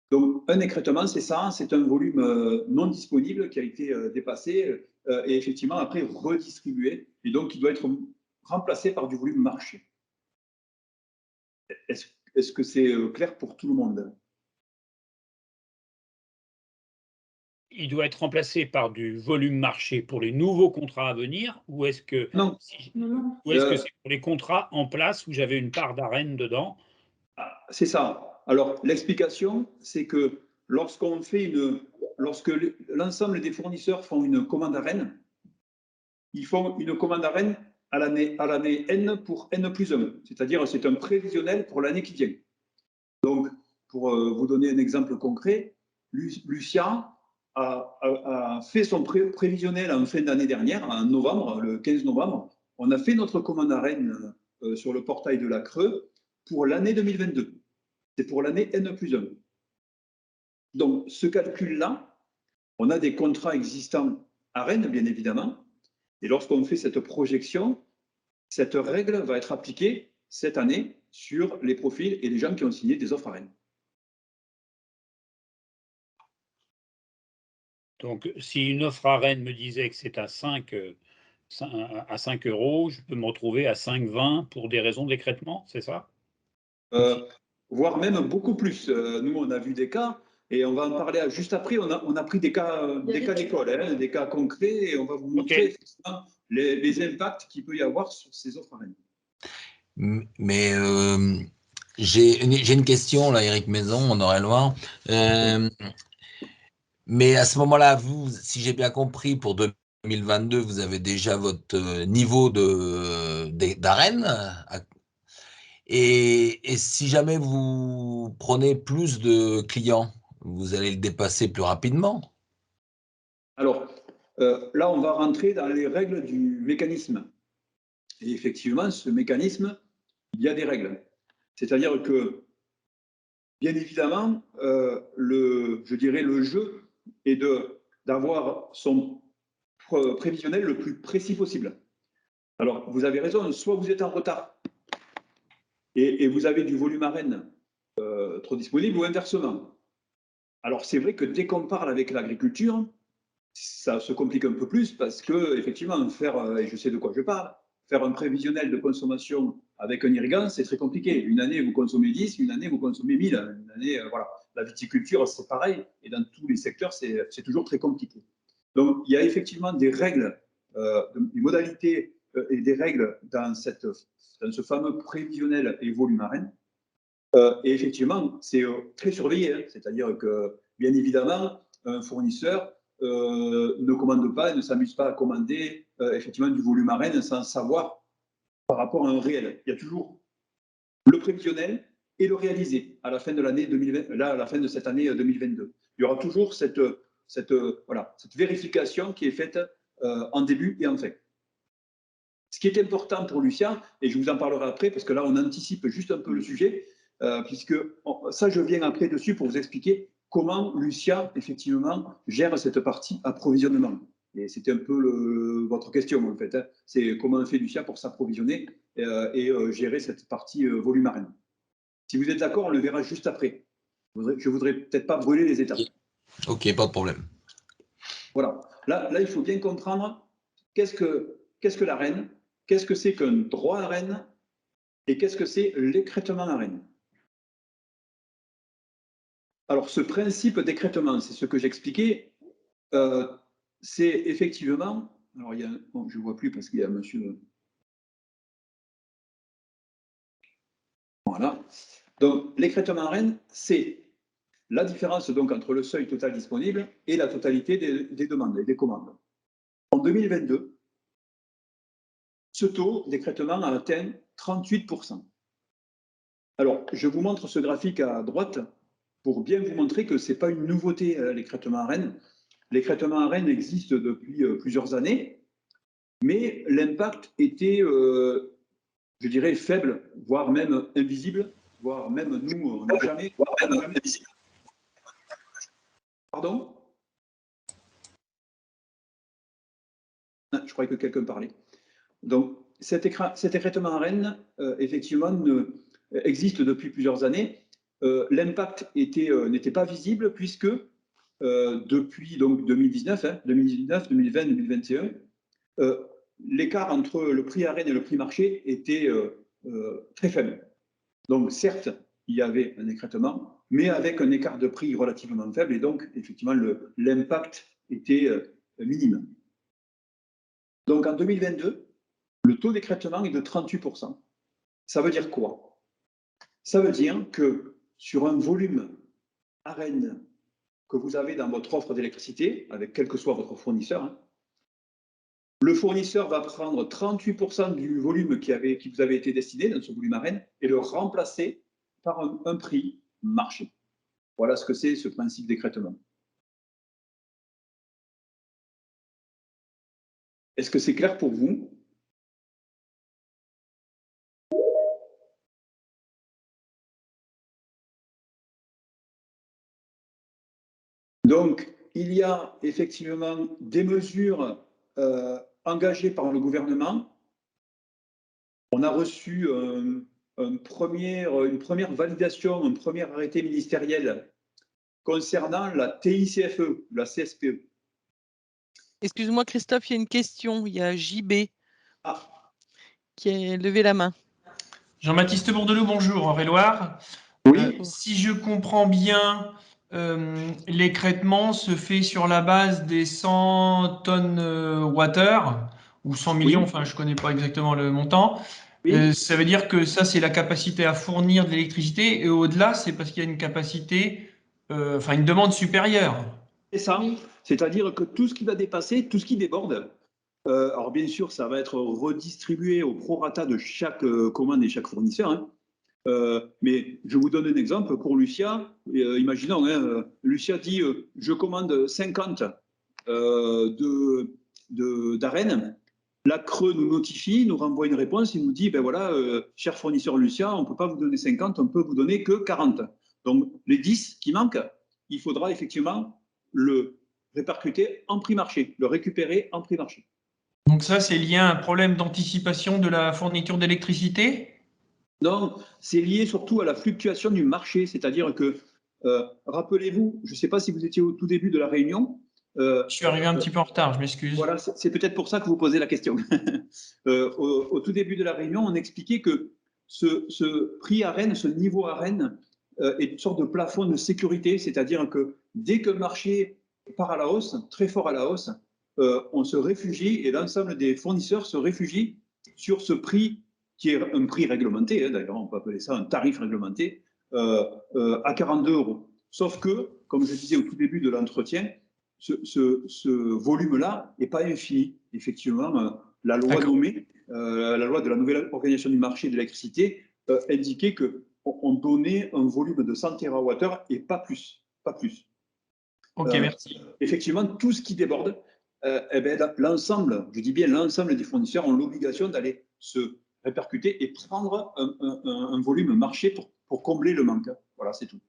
Donc, un écrêtement, c'est ça, c'est un volume non disponible qui a été dépassé et effectivement, après, redistribué, et donc qui doit être remplacé par du volume marché. Est-ce que c'est clair pour tout le monde? Il doit être remplacé par du volume marché pour les nouveaux contrats à venir, ou est-ce que Non. Ou est-ce que c'est pour les contrats en place où j'avais une part d'Arène dedans? C'est ça. Alors, l'explication, c'est que lorsque l'ensemble des fournisseurs font une commande à Rennes, ils font une commande à Rennes à l'année N pour N plus 1. C'est-à-dire, c'est un prévisionnel pour l'année qui vient. Donc, pour vous donner un exemple concret, Lucia a fait son prévisionnel en fin d'année dernière, en novembre, le 15 novembre. On a fait notre commande à Rennes sur le portail de la Creux pour l'année 2022. C'est pour l'année N plus 1. Donc, ce calcul-là, on a des contrats existants à Rennes, bien évidemment. Et lorsqu'on fait cette projection, cette règle va être appliquée cette année sur les profils et les gens qui ont signé des offres à Rennes. Donc, si une offre à Rennes me disait que c'est à 5 euros, je peux me retrouver à 5,20 pour des raisons d'écrêtement, c'est ça? Voire même beaucoup plus. Nous, on a vu des cas, et on va en parler juste après. On a pris des cas d'école, hein, des cas concrets, et on va vous montrer effectivement les impacts qu'il peut y avoir sur ces offres à Rennes. Mais j'ai une question, là, Éric Maison, en Eure-et-Loire. Mais à ce moment-là, vous, si j'ai bien compris, pour 2022, vous avez déjà votre niveau d'Arène. Et si jamais vous prenez plus de clients, vous allez le dépasser plus rapidement? Alors, là, on va rentrer dans les règles du mécanisme. Et effectivement, ce mécanisme, il y a des règles. C'est-à-dire que, bien évidemment, le jeu est d'avoir son prévisionnel le plus précis possible. Alors, vous avez raison, soit vous êtes en retard et vous avez du volume à Rennes trop disponible, ou inversement. Alors, c'est vrai que dès qu'on parle avec l'agriculture, ça se complique un peu plus parce que, effectivement, et je sais de quoi je parle, faire un prévisionnel de consommation avec un irrigant, c'est très compliqué. Une année, vous consommez 10, une année, vous consommez 1000. Une année, voilà. La viticulture, c'est pareil. Et dans tous les secteurs, c'est toujours très compliqué. Donc, il y a effectivement des règles, des modalités et des règles dans ce fameux prévisionnel et volume à Rennes. Et effectivement, c'est très surveillé. Hein. C'est-à-dire que, bien évidemment, un fournisseur ne commande pas, ne s'amuse pas à commander effectivement du volume à Rennes sans savoir par rapport à un réel. Il y a toujours le prévisionnel et le réalisé à la fin de l'année 2020, là, à la fin de cette année 2022. Il y aura toujours cette vérification qui est faite en début et en fin. Ce qui est important pour Lucia, et je vous en parlerai après, parce que là, on anticipe juste un peu le sujet, puisque ça, je viens après dessus pour vous expliquer comment Lucia, effectivement, gère cette partie approvisionnement. Et c'était un peu votre question, en fait. Hein. C'est comment fait Lucia pour s'approvisionner et gérer cette partie volume à Rennes. Si vous êtes d'accord, on le verra juste après. Je ne voudrais peut-être pas brûler les étapes. Ok, pas de problème. Voilà. Là, il faut bien comprendre qu'est-ce que la Rennes, qu'est-ce que c'est qu'un droit à Rennes et qu'est-ce que c'est l'écrêtement à Rennes. Alors, ce principe d'écrêtement, c'est ce que j'expliquais, c'est effectivement... Alors, bon, je ne vois plus parce qu'il y a monsieur... Voilà. Donc, l'écrêtement à Rennes, c'est la différence donc, entre le seuil total disponible et la totalité des demandes et des commandes. En 2022, ce taux d'écrêtement a atteint 38%. Alors, je vous montre ce graphique à droite pour bien vous montrer que ce n'est pas une nouveauté, l'écrêtement à Rennes. L'écrêtement à Rennes existe depuis plusieurs années, mais l'impact était, je dirais, faible, voire même invisible, voire même nous, on n'a jamais... Pardon? Ah, je croyais que quelqu'un parlait. Donc, cet écrêtement à Rennes, effectivement, existe depuis plusieurs années. L'impact n'était pas visible puisque depuis donc, 2019, 2020, 2021, l'écart entre le prix à Rennes et le prix marché était très faible. Donc, certes, il y avait un écrêtement, mais avec un écart de prix relativement faible, et donc, effectivement, l'impact était minime. Donc, en 2022, le taux d'écrêtement est de 38%. Ça veut dire quoi? Ça veut dire que sur un volume à Rennes que vous avez dans votre offre d'électricité, avec quel que soit votre fournisseur, le fournisseur va prendre 38% du volume qui vous avait été destiné dans ce volume à Rennes et le remplacer par un prix marché. Voilà ce que c'est ce principe d'écrêtement. Est-ce que c'est clair pour vous? Donc, il y a effectivement des mesures engagées par le gouvernement. On a reçu une première validation, un premier arrêté ministériel concernant la TICFE, la CSPE. Excuse-moi, Christophe, il y a une question. Il y a JB qui a levé la main. Jean-Baptiste Bourdelot, bonjour, Eure-et-Loir. Oui. Si je comprends bien, l'écrêtement se fait sur la base des 100 tonnes water ou 100 millions, enfin je ne connais pas exactement le montant. Oui. Ça veut dire que ça, c'est la capacité à fournir de l'électricité et au-delà, c'est parce qu'il y a une capacité, une demande supérieure. C'est ça, c'est-à-dire que tout ce qui va dépasser, tout ce qui déborde, alors bien sûr, ça va être redistribué au prorata de chaque commande et chaque fournisseur, mais je vous donne un exemple pour Lucia. Imaginons, Lucia dit je commande 50 d'Arène. La Creux nous notifie, nous renvoie une réponse, il nous dit ben voilà, cher fournisseur Lucia, on ne peut pas vous donner 50, on ne peut vous donner que 40. Donc les 10 qui manquent, il faudra effectivement le répercuter en prix marché, le récupérer en prix marché. Donc ça, c'est lié à un problème d'anticipation de la fourniture d'électricité? Non, c'est lié surtout à la fluctuation du marché, c'est-à-dire que, rappelez-vous, je ne sais pas si vous étiez au tout début de la réunion. Je suis arrivé un petit peu en retard, je m'excuse. Voilà, c'est peut-être pour ça que vous posez la question. Au tout début de la réunion, on expliquait que ce prix à Rennes, ce niveau à Rennes, est une sorte de plafond de sécurité, c'est-à-dire que dès que le marché part à la hausse, très fort à la hausse, on se réfugie et l'ensemble des fournisseurs se réfugient sur ce prix qui est un prix réglementé, d'ailleurs on peut appeler ça un tarif réglementé, à 42 €. Sauf que, comme je disais au tout début de l'entretien, ce volume-là n'est pas infini. Effectivement, la loi nommée, la loi de la nouvelle organisation du marché de l'électricité, indiquait qu'on donnait un volume de 100 TWh et pas plus. Pas plus. Ok, merci. Effectivement, tout ce qui déborde, l'ensemble, je dis bien l'ensemble des fournisseurs ont l'obligation d'aller se répercuter et prendre un volume marché pour combler le manque. Voilà, c'est tout.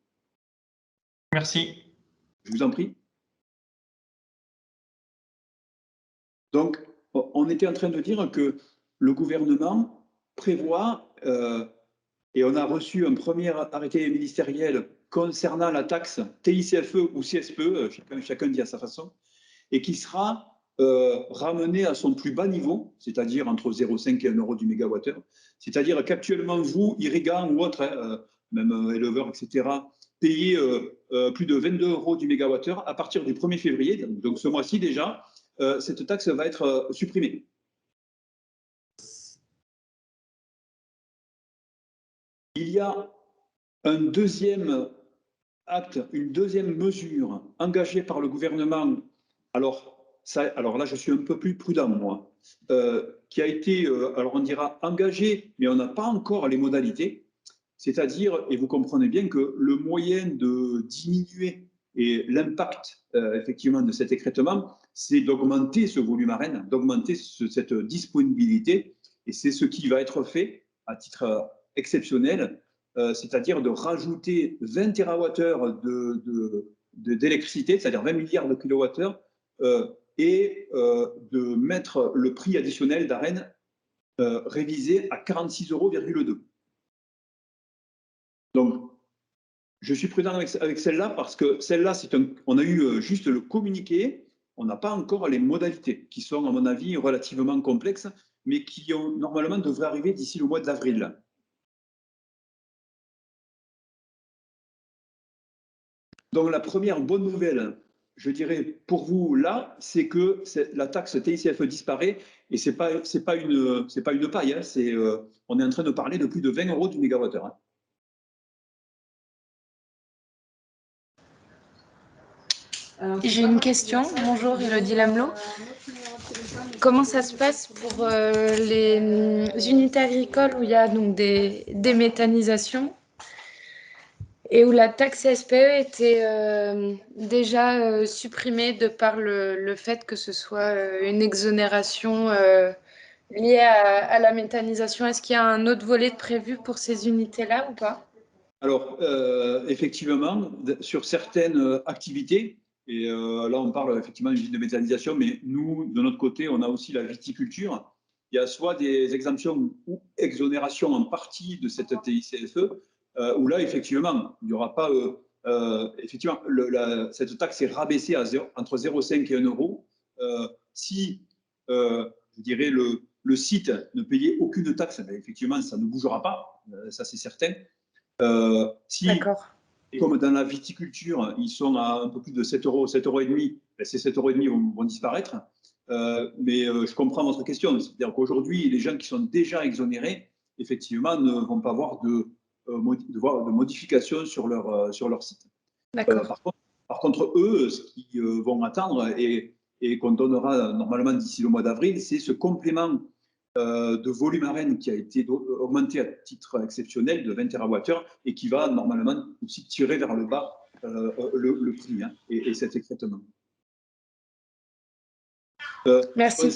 Merci. Je vous en prie. Donc, on était en train de dire que le gouvernement prévoit, et on a reçu un premier arrêté ministériel concernant la taxe TICFE ou CSPE, chacun dit à sa façon, et qui sera ramené à son plus bas niveau, c'est-à-dire entre 0,5 et 1 € du mégawattheure. C'est-à-dire qu'actuellement, vous, irrigants ou autres, même éleveurs, etc., payez plus de 22 € du mégawattheure à partir du 1er février, donc ce mois-ci déjà, cette taxe va être supprimée. Il y a un deuxième acte, une deuxième mesure engagée par le gouvernement. Alors, ça, alors là, je suis un peu plus prudent, moi, qui a été, alors on dira engagé, mais on n'a pas encore les modalités. C'est-à-dire, et vous comprenez bien que le moyen de diminuer et l'impact effectivement de cet écrêtement, c'est d'augmenter ce volume ARENH, d'augmenter cette disponibilité, et c'est ce qui va être fait à titre exceptionnel, c'est-à-dire de rajouter 20 TWh d'électricité, c'est-à-dire 20 milliards de kilowattheures, et de mettre le prix additionnel d'ARENH révisé à 46,2 €. Donc, je suis prudent avec celle-là parce que celle-là, on a eu juste le communiqué, on n'a pas encore les modalités qui sont, à mon avis, relativement complexes, mais qui normalement devraient arriver d'ici le mois d'avril. Donc, la première bonne nouvelle, je dirais, pour vous, là, c'est que la taxe TICFE disparaît et ce n'est pas une paille. Hein, on est en train de parler de plus de 20 € du mégawattheure. Hein. J'ai une question. Bonjour, Elodie Lamelot. Comment ça se passe pour les unités agricoles où il y a donc des méthanisations et où la taxe SPE était déjà supprimée de par le fait que ce soit une exonération liée à la méthanisation? Est-ce qu'il y a un autre volet de prévu pour ces unités-là ou pas? Alors, effectivement, sur certaines activités, et là on parle effectivement d'une de méthanisation, mais nous, de notre côté, on a aussi la viticulture. Il y a soit des exemptions ou exonérations en partie de cette TICFE, où là, effectivement, il n'y aura pas. Effectivement, cette taxe est rabaissée à entre 0,5 et 1 €. Si, je dirais, le site ne payait aucune taxe, ben, effectivement, ça ne bougera pas, ça c'est certain. Si, comme dans la viticulture, ils sont à un peu plus de 7 €, 7,5 €, ben ces 7,5 € vont disparaître. Mais je comprends votre question. C'est-à-dire qu'aujourd'hui, les gens qui sont déjà exonérés, effectivement, ne vont pas avoir de modification sur leur site. Par contre, eux, ce qu'ils vont attendre et qu'on donnera normalement d'ici le mois d'avril, c'est ce complément de volume ARENH qui a été augmenté à titre exceptionnel de 20 TWh et qui va normalement aussi tirer vers le bas le prix hein, et cet écrêtement. Merci.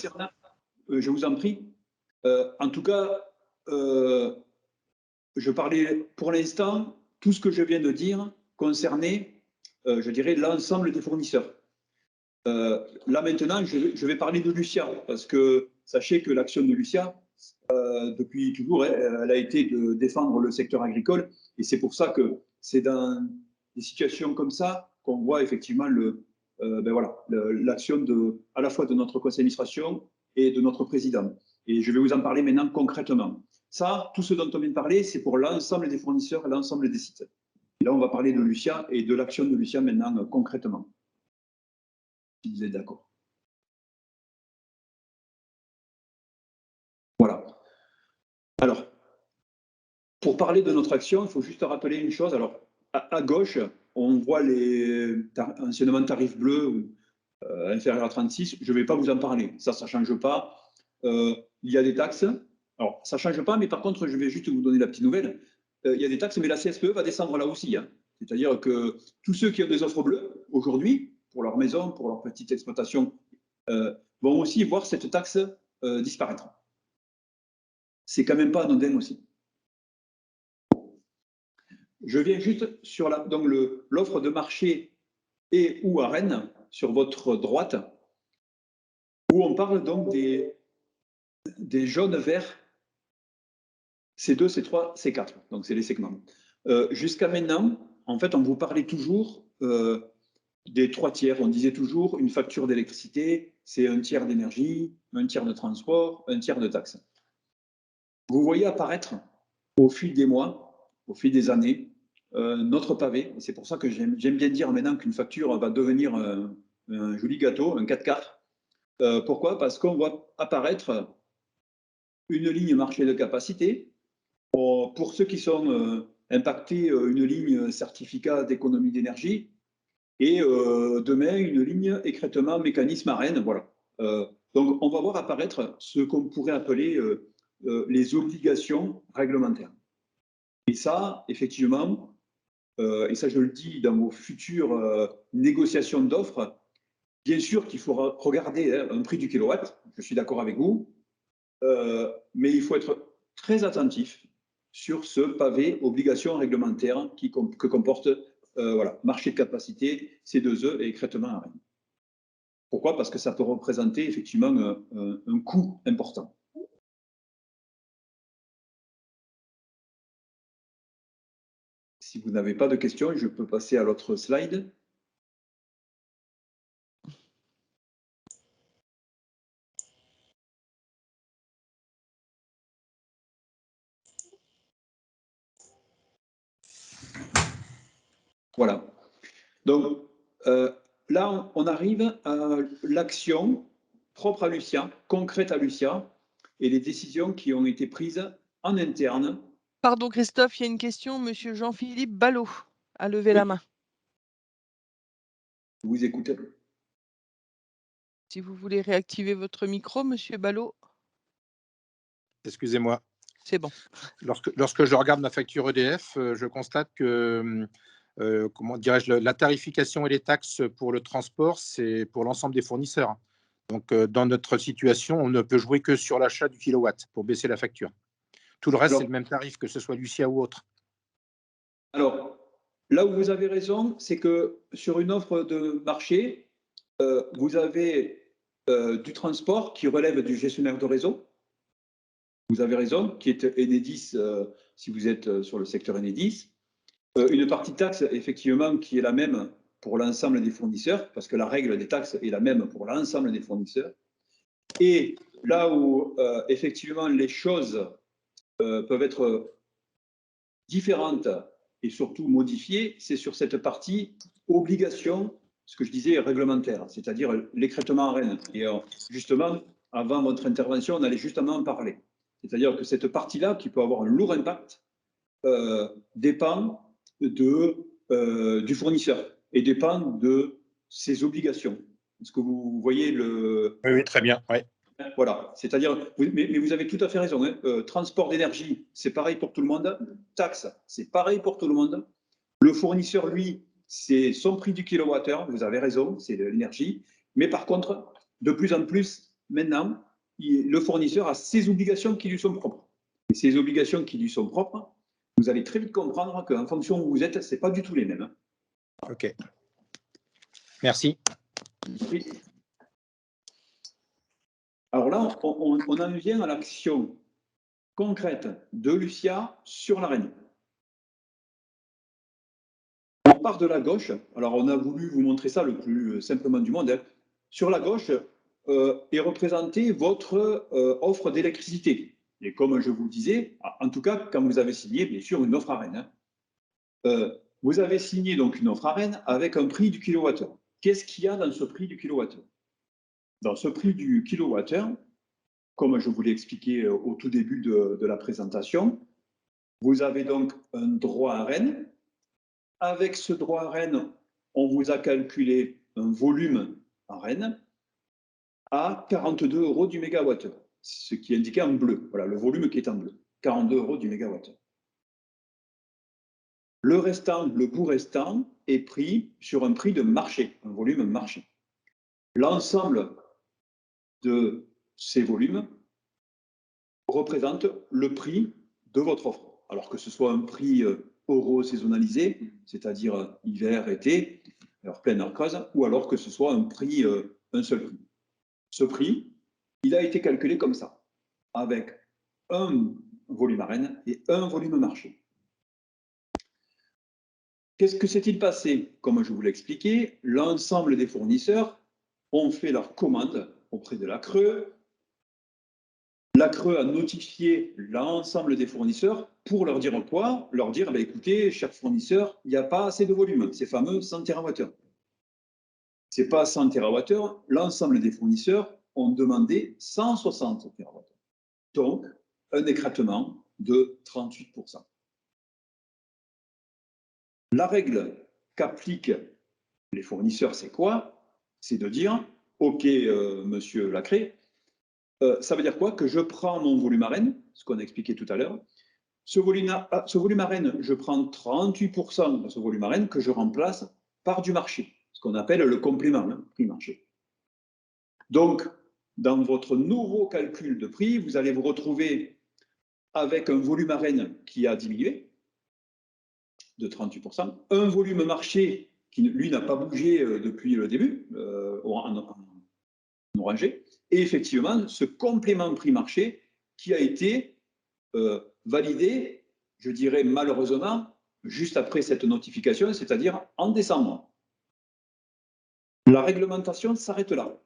Je vous en prie. En tout cas, je parlais pour l'instant, tout ce que je viens de dire concernait, je dirais, l'ensemble des fournisseurs. Là maintenant, je vais parler de Lucia, parce que sachez que l'action de Lucia, depuis toujours, elle a été de défendre le secteur agricole, et c'est pour ça que c'est dans des situations comme ça qu'on voit effectivement l'action à la fois de notre conseil d'administration et de notre président. Et je vais vous en parler maintenant concrètement. Ça, tout ce dont on vient de parler, c'est pour l'ensemble des fournisseurs et l'ensemble des sites. Et là, on va parler de Lucia et de l'action de Lucia maintenant concrètement. Si vous êtes d'accord. Voilà. Alors, pour parler de notre action, il faut juste rappeler une chose. Alors, à gauche, on voit les anciennement tarifs bleus ou inférieurs à 36. Je ne vais pas vous en parler. Ça ne change pas. Il y a des taxes. Alors, ça ne change pas, mais par contre, je vais juste vous donner la petite nouvelle. Il y a des taxes, mais la CSPE va descendre là aussi. Hein. C'est-à-dire que tous ceux qui ont des offres bleues, aujourd'hui, pour leur maison, pour leur petite exploitation, vont aussi voir cette taxe disparaître. C'est quand même pas anodin aussi. Je viens juste sur l'offre de marché et ou ARENH sur votre droite, où on parle donc des jaunes, verts, C2, C3, C4. Donc c'est les segments. Jusqu'à maintenant, en fait, on vous parlait toujours des 3 tiers. On disait toujours une facture d'électricité, c'est 1 tiers d'énergie, 1 tiers de transport, 1 tiers de taxes. Vous voyez apparaître au fil des mois, au fil des années, notre pavé. C'est pour ça que j'aime bien dire maintenant qu'une facture va devenir un joli gâteau, un 4x4. Pourquoi? Parce qu'on voit apparaître une ligne marché de capacité. Pour ceux qui sont impactés, une ligne certificat d'économie d'énergie. Et demain, une ligne écrêtement mécanisme AREN. Voilà. Donc, on va voir apparaître ce qu'on pourrait appeler les obligations réglementaires. Et ça, effectivement, et ça je le dis dans vos futures négociations d'offres, bien sûr qu'il faut regarder un prix du kilowatt, je suis d'accord avec vous, mais il faut être très attentif sur ce pavé obligation réglementaire que comporte voilà, marché de capacité, C2E et écrêtement AREN. Pourquoi? Parce que ça peut représenter effectivement un coût important. Si vous n'avez pas de questions, je peux passer à l'autre slide. Voilà. Donc, là, on arrive à l'action propre à Lucia, concrète à Lucia, et les décisions qui ont été prises en interne. Pardon Christophe, il y a une question. Monsieur Jean-Philippe Ballot a levé la main. Vous écoutez. Si vous voulez réactiver votre micro, monsieur Ballot. Excusez-moi. C'est bon. Lorsque je regarde ma facture EDF, je constate que comment dirais-je, la tarification et les taxes pour le transport, c'est pour l'ensemble des fournisseurs. Donc, dans notre situation, on ne peut jouer que sur l'achat du kilowatt pour baisser la facture. Tout le reste, c'est le même tarif, que ce soit Lucia ou autre. Alors, là où vous avez raison, c'est que sur une offre de marché, vous avez du transport qui relève du gestionnaire de réseau. Vous avez raison, qui est Enedis, si vous êtes sur le secteur Enedis. Une partie taxe, effectivement, qui est la même pour l'ensemble des fournisseurs, parce que la règle des taxes est la même pour l'ensemble des fournisseurs. Et là où, effectivement, les choses peuvent être différentes et surtout modifiées, c'est sur cette partie obligation, ce que je disais, réglementaire, c'est-à-dire l'écrêtement AREN. Et justement, avant votre intervention, on allait justement en parler. C'est-à-dire que cette partie-là, qui peut avoir un lourd impact, dépend du fournisseur et dépend de ses obligations. Est-ce que vous voyez le… Oui, très bien. Ouais. Voilà, c'est-à-dire, mais vous avez tout à fait raison. Hein. Transport d'énergie, c'est pareil pour tout le monde. Taxe, c'est pareil pour tout le monde. Le fournisseur, lui, c'est son prix du kilowattheure. Vous avez raison, c'est de l'énergie. Mais par contre, de plus en plus, maintenant, le fournisseur a ses obligations qui lui sont propres. Et ces obligations qui lui sont propres, vous allez très vite comprendre qu'en fonction où vous êtes, ce n'est pas du tout les mêmes. OK. Merci. Oui. Alors là, on en vient à l'action concrète de Lucia sur l'AREN. On part de la gauche. Alors, on a voulu vous montrer ça le plus simplement du monde. Hein. Sur la gauche est représentée votre offre d'électricité. Et comme je vous le disais, en tout cas, quand vous avez signé, bien sûr, une offre AREN. Hein. Vous avez signé donc une offre AREN avec un prix du kilowattheure. Qu'est-ce qu'il y a dans ce prix du kilowattheure? Dans ce prix du kilowattheure, comme je vous l'ai expliqué au tout début de la présentation, vous avez donc un droit AREN. Avec ce droit AREN, on vous a calculé un volume AREN à 42 € du mégawattheure, ce qui est indiqué en bleu. Voilà, le volume qui est en bleu, 42 € du mégawattheure. Le restant, le bout restant, est pris sur un prix de marché, un volume marché. L'ensemble de ces volumes représente le prix de votre offre. Alors que ce soit un prix euro saisonnalisé, c'est-à-dire hiver, été, heure pleine, heure creuse, ou alors que ce soit un prix, un seul prix. Ce prix, il a été calculé comme ça, avec un volume AREN et un volume marché. Qu'est-ce que s'est-il passé? Comme je vous l'ai expliqué, l'ensemble des fournisseurs ont fait leur commande auprès de la CRE. La CRE a notifié l'ensemble des fournisseurs pour leur dire quoi? Leur dire, écoutez, chers fournisseurs, il n'y a pas assez de volume, ces fameux 100 TWh. Ce n'est pas 100 TWh, l'ensemble des fournisseurs ont demandé 160 TWh. Donc, un écrêtement de 38%. La règle qu'applique Les fournisseurs, c'est quoi? C'est de dire, OK, monsieur Lacré, ça veut dire quoi? Que je prends mon volume ARENE, ce qu'on a expliqué tout à l'heure. Ce volume ARENE, je prends 38% de ce volume ARENE que je remplace par du marché, ce qu'on appelle le complément, prix marché. Donc, dans votre nouveau calcul de prix, vous allez vous retrouver avec un volume ARENE qui a diminué de 38%, un volume marché qui, lui, n'a pas bougé depuis le début, en orangé, et effectivement, ce complément prix marché qui a été validé, je dirais malheureusement, juste après cette notification, c'est-à-dire en décembre. La réglementation s'arrête là.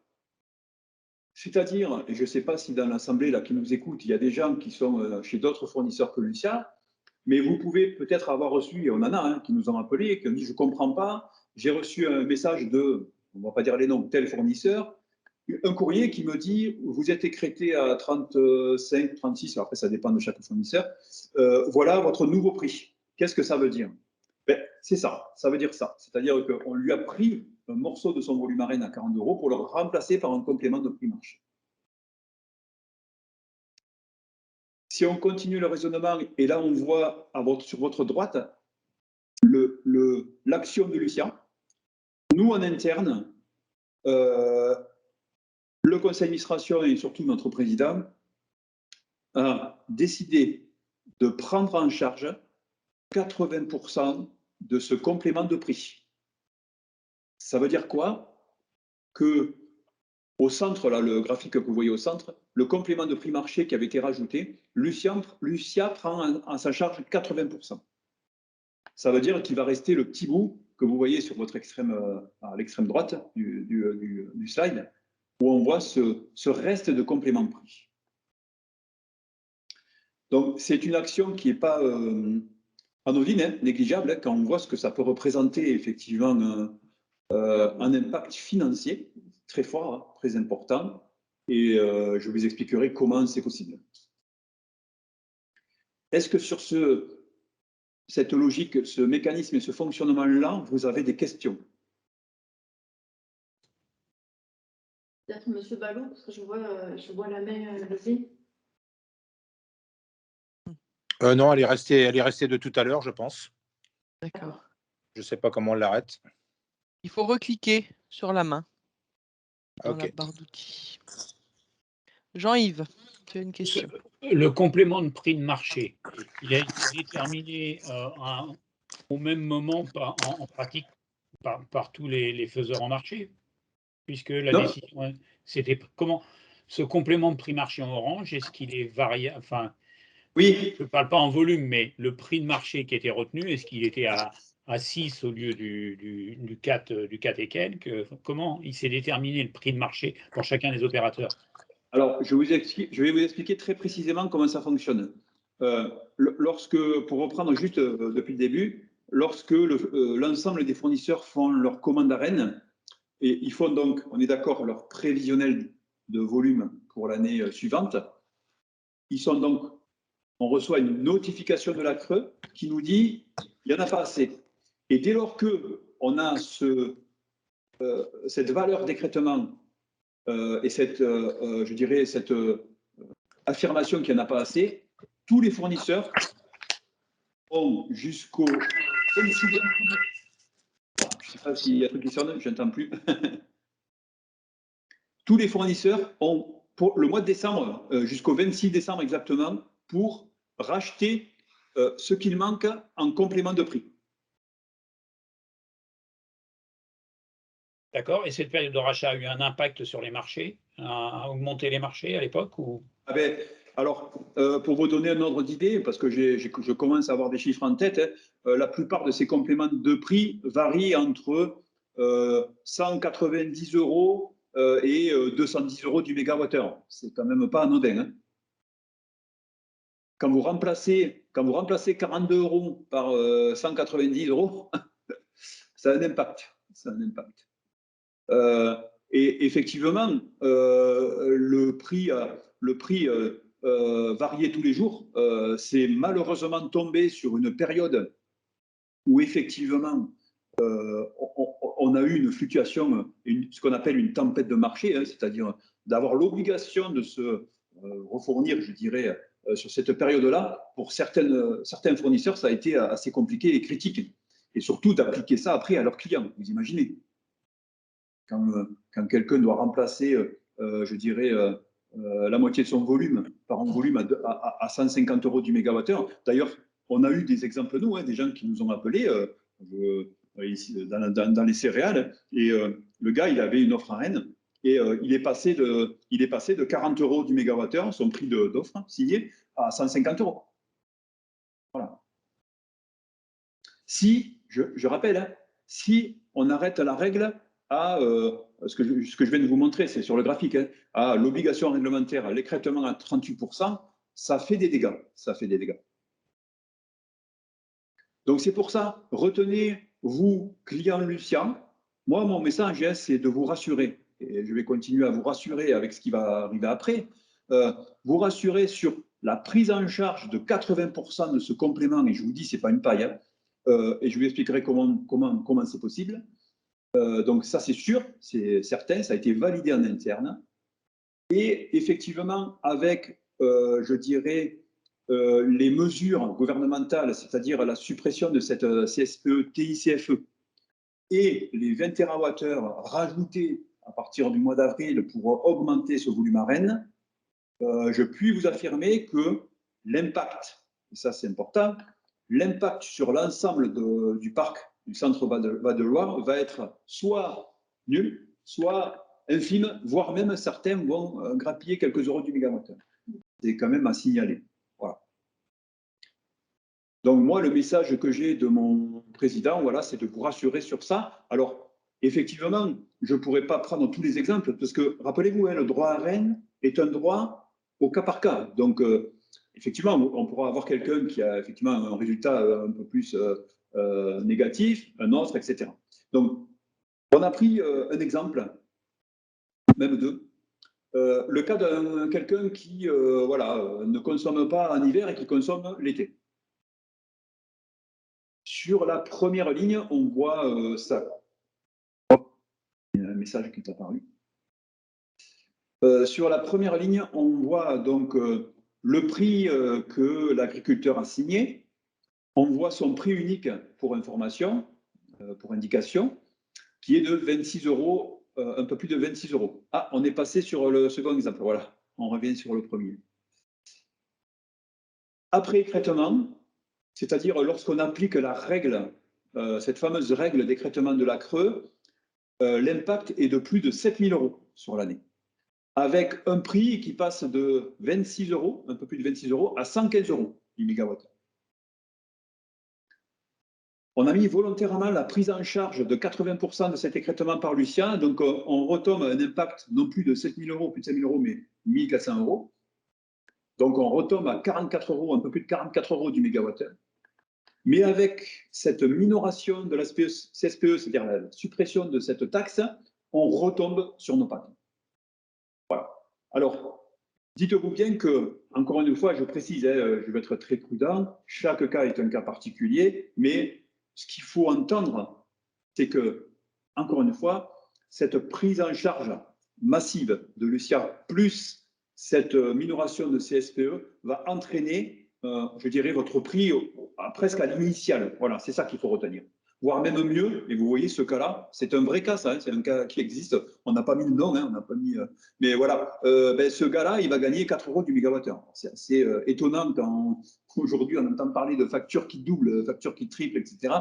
C'est-à-dire, et je ne sais pas si dans l'Assemblée qui nous écoute, il y a des gens qui sont chez d'autres fournisseurs que Lucia, mais vous pouvez peut-être avoir reçu, et on en a qui nous ont appelé, qui ont dit « je ne comprends pas, j'ai reçu un message de, on ne va pas dire les noms, tel fournisseur, un courrier qui me dit vous êtes écrété à 35, 36, après ça dépend de chaque fournisseur, voilà votre nouveau prix. Qu'est-ce que ça veut dire? Ben, c'est ça, ça veut dire ça. C'est-à-dire qu'on lui a pris un morceau de son volume ARENE à 40 € pour le remplacer par un complément de prix marché. Si on continue le raisonnement, et là on voit sur votre droite l'action de Lucia, nous en interne, le conseil d'administration et surtout notre président a décidé de prendre en charge 80% de ce complément de prix. Ça veut dire quoi? Que au centre, là, le graphique que vous voyez au centre, le complément de prix marché qui avait été rajouté, Lucia prend en sa charge 80%. Ça veut dire qu'il va rester le petit bout que vous voyez sur votre à l'extrême droite du slide, où on voit ce reste de complément de prix. Donc, c'est une action qui n'est pas anodine, négligeable, quand on voit ce que ça peut représenter effectivement un impact financier très fort, très important, et je vous expliquerai comment c'est possible. Est-ce que sur cette logique, ce mécanisme et ce fonctionnement-là, vous avez des questions? Peut-être M. Ballot, parce que je vois la main levée. Non, elle est restée de tout à l'heure, je pense. D'accord. Je ne sais pas comment on l'arrête. Il faut recliquer sur la main dans la Ok. barre d'outils. Jean-Yves, tu as une question? Le complément de prix de marché, il a été déterminé au même moment en pratique par tous les faiseurs en marché, puisque la décision, c'était comment ce complément de prix marché en orange, est-ce qu'il est variable? Enfin, oui. Je ne parle pas en volume, mais le prix de marché qui était retenu, est-ce qu'il était à 6 au lieu du 4 et quelques? Comment il s'est déterminé le prix de marché pour chacun des opérateurs? Alors, je vais vous expliquer très précisément comment ça fonctionne. Pour reprendre juste depuis le début, lorsque l'ensemble des fournisseurs font leur commande ARENE, et ils font donc, on est d'accord, leur prévisionnel de volume pour l'année suivante, on reçoit une notification de la CRE qui nous dit il n'y en a pas assez. Et dès lors qu'on a cette valeur d'écrêtement et cette affirmation qu'il n'y en a pas assez, tous les fournisseurs ont jusqu'au 26. Je ne sais pas s'il y a un truc qui sonne, je n'entends plus. Tous les fournisseurs ont, pour le mois de décembre, jusqu'au 26 décembre exactement, pour racheter ce qu'il manque en complément de prix. D'accord. Et cette période de rachat a eu un impact sur les marchés, a augmenté les marchés à l'époque ou... Alors, pour vous donner un ordre d'idée, parce que je commence à avoir des chiffres en tête, la plupart de ces compléments de prix varient entre 190 € et 210 € du mégawattheure. C'est quand même pas anodin. Hein. Quand vous remplacez 42 € par 190 €, ça a un impact. Ça a un impact. Et effectivement, le prix variait tous les jours. C'est malheureusement tombé sur une période où effectivement on a eu une fluctuation, ce qu'on appelle une tempête de marché, hein, c'est-à-dire d'avoir l'obligation de se refournir, je dirais, sur cette période-là. Pour certains fournisseurs, ça a été assez compliqué et critique. Et surtout d'appliquer ça après à leurs clients, vous imaginez. Quand quelqu'un doit remplacer, je dirais, la moitié de son volume par un volume à 150 € du mégawattheure. D'ailleurs, on a eu des exemples, nous, hein, des gens qui nous ont appelés ici, dans les céréales, et le gars, il avait une offre à Rennes, et il est passé de 40 € du mégawattheure, son prix d'offre signé, à 150 €. Voilà. Si, je rappelle, hein, si on arrête la règle à ce que je viens de vous montrer, c'est sur le graphique, hein, à l'obligation réglementaire, l'écrêtement à 38%, ça fait des dégâts. Ça fait des dégâts. Donc c'est pour ça, retenez, vous, client Lucien, moi, mon message, hein, c'est de vous rassurer. Et je vais continuer à vous rassurer avec ce qui va arriver après. Vous rassurer sur la prise en charge de 80% de ce complément, et je vous dis, ce n'est pas une paille, hein, et je vous expliquerai comment c'est possible. Donc ça, c'est sûr, c'est certain, ça a été validé en interne. Et effectivement, avec, je dirais, les mesures gouvernementales, c'est-à-dire la suppression de cette CSPE, TICFE, et les 20 TWh rajoutés à partir du mois d'avril pour augmenter ce volume à Rennes, je puis vous affirmer que l'impact, et ça c'est important, l'impact sur l'ensemble du parc du centre Val-de-Loire va être soit nul, soit infime, voire même certains vont grappiller quelques euros du mégawattheure. C'est quand même à signaler. Voilà. Donc moi, le message que j'ai de mon président, voilà, c'est de vous rassurer sur ça. Alors, effectivement, je ne pourrais pas prendre tous les exemples, parce que, rappelez-vous, hein, le droit à Rennes est un droit au cas par cas. Donc, effectivement, on pourra avoir quelqu'un qui a effectivement un résultat un peu plus négatif, un autre, etc. Donc, on a pris un exemple, même deux. Le cas de quelqu'un qui voilà, ne consomme pas en hiver et qui consomme l'été. Sur la première ligne, on voit ça. Il y a un message qui est apparu. Sur la première ligne, on voit donc le prix que l'agriculteur a signé. On voit son prix unique pour information, pour indication, qui est de 26 €, un peu plus de 26 €. Ah, on est passé sur le second exemple. Voilà, on revient sur le premier. Après écrêtement, c'est-à-dire lorsqu'on applique la règle, cette fameuse règle d'écrêtement de la Creux, l'impact est de plus de 7 000 € sur l'année, avec un prix qui passe de 26 €, un peu plus de 26 € à 115 € du mégawatt. On a mis volontairement la prise en charge de 80% de cet écrêtement par Lucien, donc on retombe à un impact non plus de 7 000 €, plus de 7 000 €, mais 1 400 €. Donc on retombe à 44 €, un peu plus de 44 € du mégawattheure. Mais avec cette minoration de la CSPE, c'est-à-dire la suppression de cette taxe, on retombe sur nos pattes. Voilà. Alors, dites-vous bien que, encore une fois, je précise, hein, je vais être très prudent, chaque cas est un cas particulier, mais ce qu'il faut entendre, c'est que, encore une fois, cette prise en charge massive de Lucia, plus cette minoration de CSPE, va entraîner, je dirais, votre prix presque à l'initial. Voilà, c'est ça qu'il faut retenir. Voire même mieux, et vous voyez ce cas-là, c'est un vrai cas, ça, hein, c'est un cas qui existe. On n'a pas mis le nom, hein, on n'a pas mis. Mais voilà, ce gars-là, il va gagner 4 € du mégawattheure. C'est assez étonnant quand aujourd'hui on entend parler de factures qui doublent, factures qui triplent, etc.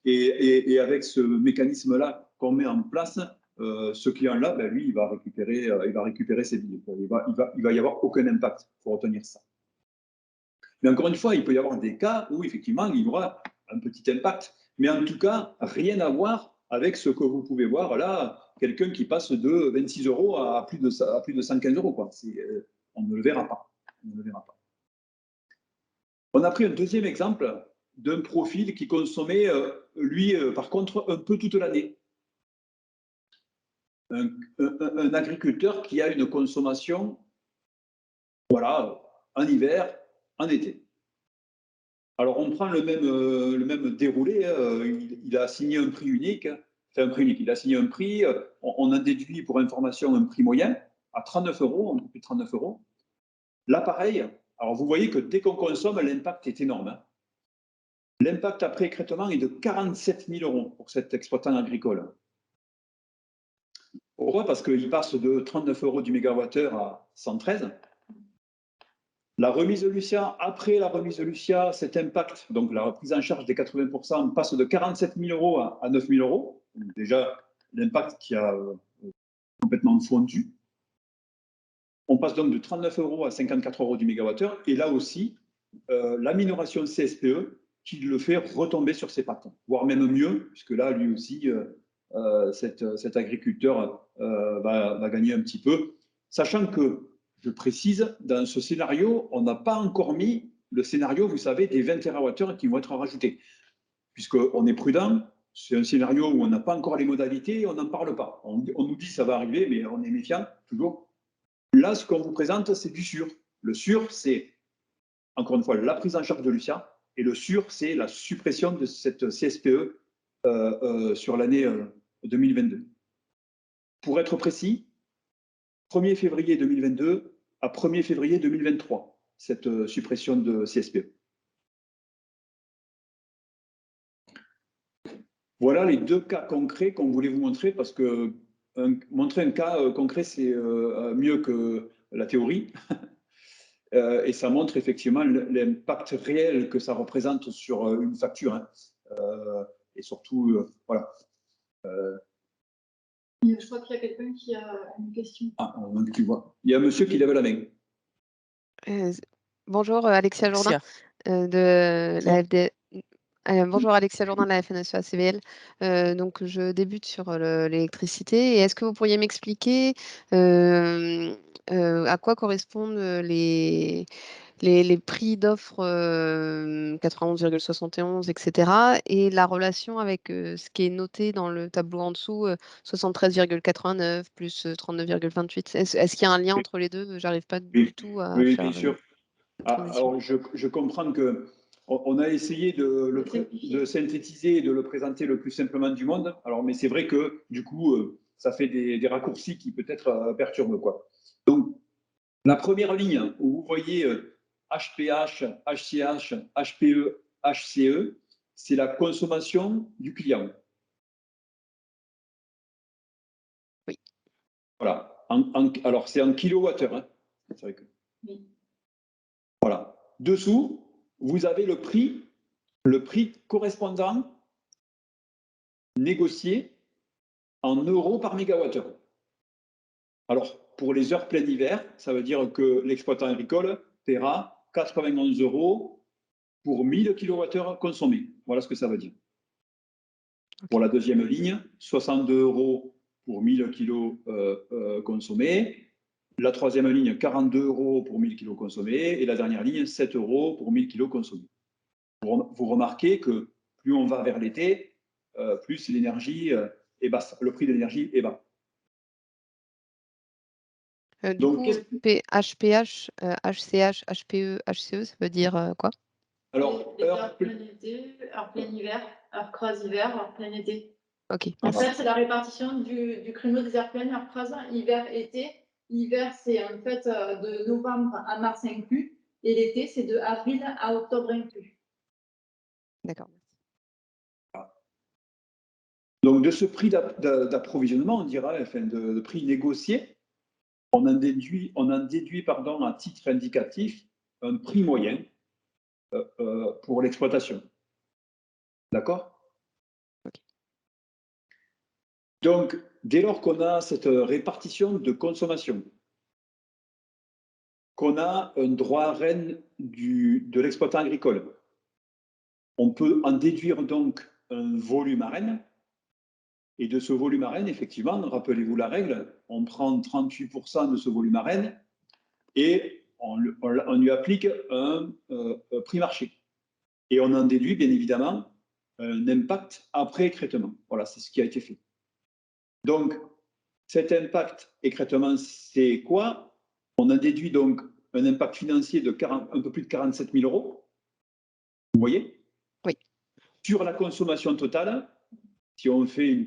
Et avec ce mécanisme-là qu'on met en place, ce client-là, ben, lui, il va récupérer ses billets. Il va y avoir aucun impact. Il faut retenir ça. Mais encore une fois, il peut y avoir des cas où effectivement il y aura un petit impact, mais en tout cas, rien à voir avec ce que vous pouvez voir là, quelqu'un qui passe de 26 € à plus de 115 €, quoi. On ne le verra pas. On ne le verra pas. On a pris un deuxième exemple d'un profil qui consommait, lui, par contre, un peu toute l'année. Un agriculteur qui a une consommation, voilà, en hiver, en été. Alors, on prend le même déroulé. Il a assigné un prix unique. Enfin, un prix unique. Il a assigné un prix. On a déduit, pour information, un prix moyen à 39 €, un peu plus de 39 €. Là, pareil. Alors, vous voyez que dès qu'on consomme, l'impact est énorme. Hein. L'impact après écrêtement est de 47 000 € pour cet exploitant agricole. Pourquoi? Parce qu'il passe de 39 € du mégawattheure à 113. La remise de Lucia, après la remise de Lucia, cet impact, donc la reprise en charge des 80%, passe de 47 000 € à 9 000 €. Donc déjà, l'impact qui a complètement fondu. On passe donc de 39 € à 54 € du mégawattheure. Et là aussi, la minoration CSPE qui le fait retomber sur ses pattes, voire même mieux, puisque là, lui aussi, cet agriculteur va gagner un petit peu, sachant que, je précise, dans ce scénario, on n'a pas encore mis le scénario, vous savez, des 20 TWh qui vont être rajoutés, puisqu'on est prudent, c'est un scénario où on n'a pas encore les modalités, on n'en parle pas. On nous dit que ça va arriver, mais on est méfiant, toujours. Là, ce qu'on vous présente, c'est du sûr. Le sûr, c'est, encore une fois, la prise en charge de Lucia, et le sûr, c'est la suppression de cette CSPE sur l'année 2022. Pour être précis, 1er février 2022 à 1er février 2023, cette suppression de CSPE. Voilà les deux cas concrets qu'on voulait vous montrer, parce que montrer un cas concret, c'est mieux que la théorie. Et ça montre effectivement l'impact réel que ça représente sur une facture. Hein. Et surtout, voilà. Je crois qu'il y a quelqu'un qui a une question. Ah, tu vois. Il y a un monsieur qui lève la main. Bonjour, Alexia Jourdain de l'AFD. Bonjour, Alexia Jourdain de la FNSEA CVL. Donc, je débute sur l'électricité. Et est-ce que vous pourriez m'expliquer à quoi correspondent les prix d'offres 91,71, etc. et la relation avec ce qui est noté dans le tableau en dessous, 73,89 plus 39,28. Est-ce qu'il y a un lien entre les deux? J'arrive pas du tout à oui, faire bien sûr. Alors, je comprends que on a essayé de synthétiser et de le présenter le plus simplement du monde. Alors, mais c'est vrai que du coup, ça fait des raccourcis qui peut-être perturbent, quoi. Donc, la première ligne où vous voyez HPH, HCH, HPE, HCE, c'est la consommation du client. Oui. Voilà. Alors, c'est en kilowattheure. Hein. C'est vrai que... Oui. Voilà. Dessous, vous avez le prix correspondant négocié en euros par mégawattheure. Alors, pour les heures plein hiver, ça veut dire que l'exploitant agricole paiera 91 € pour 1000 kWh consommés. Voilà ce que ça veut dire. Pour la deuxième ligne, 62 € pour 1000 kg consommés. La troisième ligne, 42 € pour 1000 kg consommés. Et la dernière ligne, 7 € pour 1000 kg consommés. Vous remarquez que plus on va vers l'été, plus l'énergie est basse. Le prix de l'énergie est bas. Du coup, HPH, HCH, HPE, HCE, ça veut dire quoi? Alors, heure plein été, heure plein hiver, heure creuse hiver, heure plein été. Ok. En fait, c'est la répartition du créneau des heures pleines, heure creuse, hiver, été. L'hiver, c'est en fait de novembre à mars inclus, et l'été, c'est de avril à octobre inclus. D'accord. Donc, de ce prix d'approvisionnement, on dira, enfin, de prix négocié, on en déduit à titre indicatif un prix moyen pour l'exploitation. D'accord? Okay. Donc, dès lors qu'on a cette répartition de consommation, qu'on a un droit à REN de l'exploitant agricole, on peut en déduire donc un volume à REN. Et de ce volume à REN, effectivement, rappelez-vous la règle, on prend 38% de ce volume à REN et on lui applique un prix marché. Et on en déduit, bien évidemment, un impact après écrêtement. Voilà, c'est ce qui a été fait. Donc, cet impact écrêtement, c'est quoi? On a déduit donc un impact financier de un peu plus de 47 000 €. Vous voyez? Oui. Sur la consommation totale, si on fait un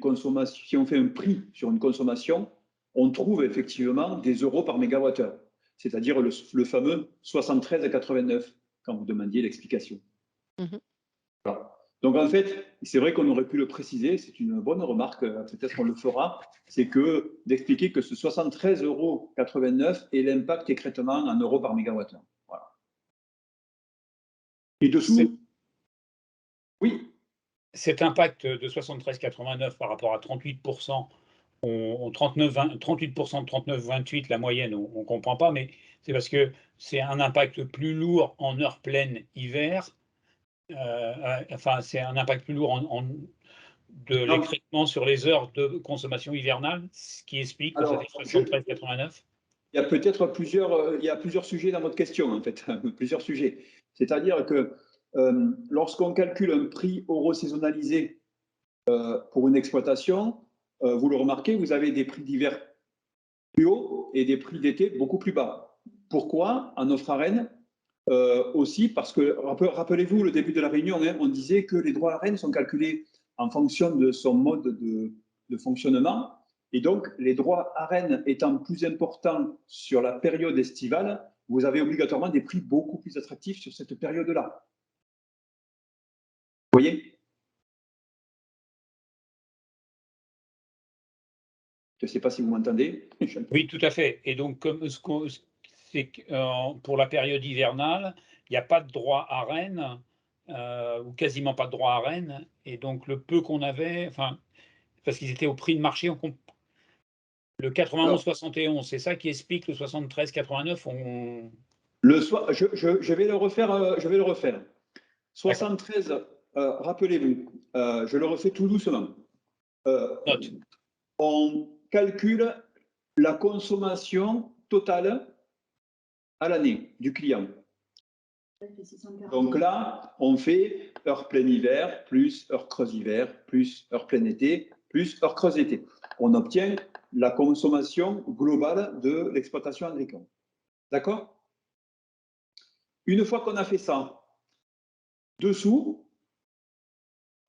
prix sur une consommation, on trouve effectivement des euros par mégawattheure, c'est-à-dire le fameux 73,89 quand vous demandiez l'explication. Voilà. Donc en fait, c'est vrai qu'on aurait pu le préciser, c'est une bonne remarque, peut-être qu'on le fera, c'est que d'expliquer que ce 73,89 € est l'impact écrêtement en euros par mégawattheure. Voilà. Et dessous, oui. Cet impact de 73,89 par rapport à 38%, 38% de 39,28, la moyenne, on ne comprend pas, mais c'est parce que c'est un impact plus lourd en heure pleine hiver. Enfin, c'est un impact plus lourd de l'écrêtement sur les heures de consommation hivernale, ce qui explique que ça fait 73,89. Il y a peut-être plusieurs sujets dans votre question, en fait, plusieurs sujets. C'est-à-dire que lorsqu'on calcule un prix euro-saisonnalisé pour une exploitation, vous le remarquez, vous avez des prix d'hiver plus hauts et des prix d'été beaucoup plus bas. Pourquoi en offre ARENH aussi parce que, rappelez-vous, le début de la réunion, hein, on disait que les droits ARENH sont calculés en fonction de son mode de fonctionnement. Et donc, les droits ARENH étant plus importants sur la période estivale, vous avez obligatoirement des prix beaucoup plus attractifs sur cette période-là. Vous voyez? Je ne sais pas si vous m'entendez. Oui, tout à fait. Et donc, c'est pour la période hivernale, il n'y a pas de droit ARENH, ou quasiment pas de droit ARENH. Et donc, le peu qu'on avait, enfin, parce qu'ils étaient au prix de marché, le 91,71, c'est ça qui explique le 73,89. Je vais le refaire. 73, rappelez-vous, je le refais tout doucement. On calcule la consommation totale à l'année du client. Donc là, on fait heure pleine hiver, plus heure creuse hiver, plus heure pleine été, plus heure creuse été. On obtient la consommation globale de l'exploitation agricole. D'accord? Une fois qu'on a fait ça, dessous,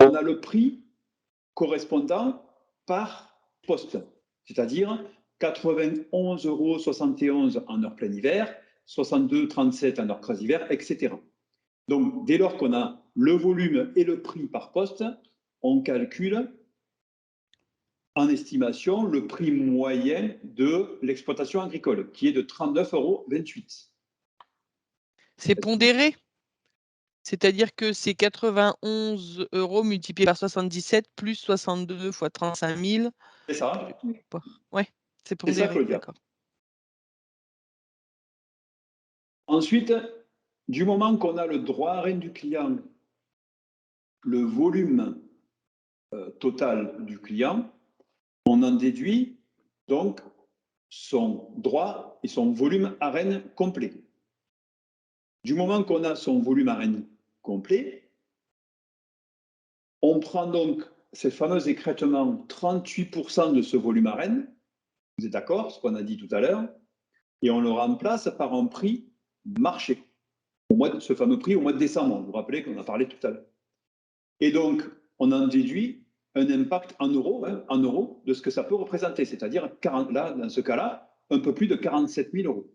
on a le prix correspondant par poste, c'est-à-dire 91,71 € en heure pleine hiver, 62,37 € en heure creuse hiver, etc. Donc, dès lors qu'on a le volume et le prix par poste, on calcule en estimation le prix moyen de l'exploitation agricole, qui est de 39,28 €. C'est pondéré? C'est-à-dire que c'est 91 € multiplié par 77 plus 62 fois 35 000. C'est ça. Oui, c'est pondéré, d'accord. Ensuite, du moment qu'on a le droit ARENH du client, le volume total du client, on en déduit donc son droit et son volume ARENH complet. Du moment qu'on a son volume ARENH complet, on prend donc ces fameux écrêtements, 38% de ce volume ARENH, vous êtes d'accord, ce qu'on a dit tout à l'heure, et on le remplace par un prix marché, ce fameux prix au mois de décembre, vous vous rappelez qu'on a parlé tout à l'heure. Et donc, on en déduit un impact en euros, de ce que ça peut représenter, c'est-à-dire, là, dans ce cas-là, un peu plus de 47 000 €.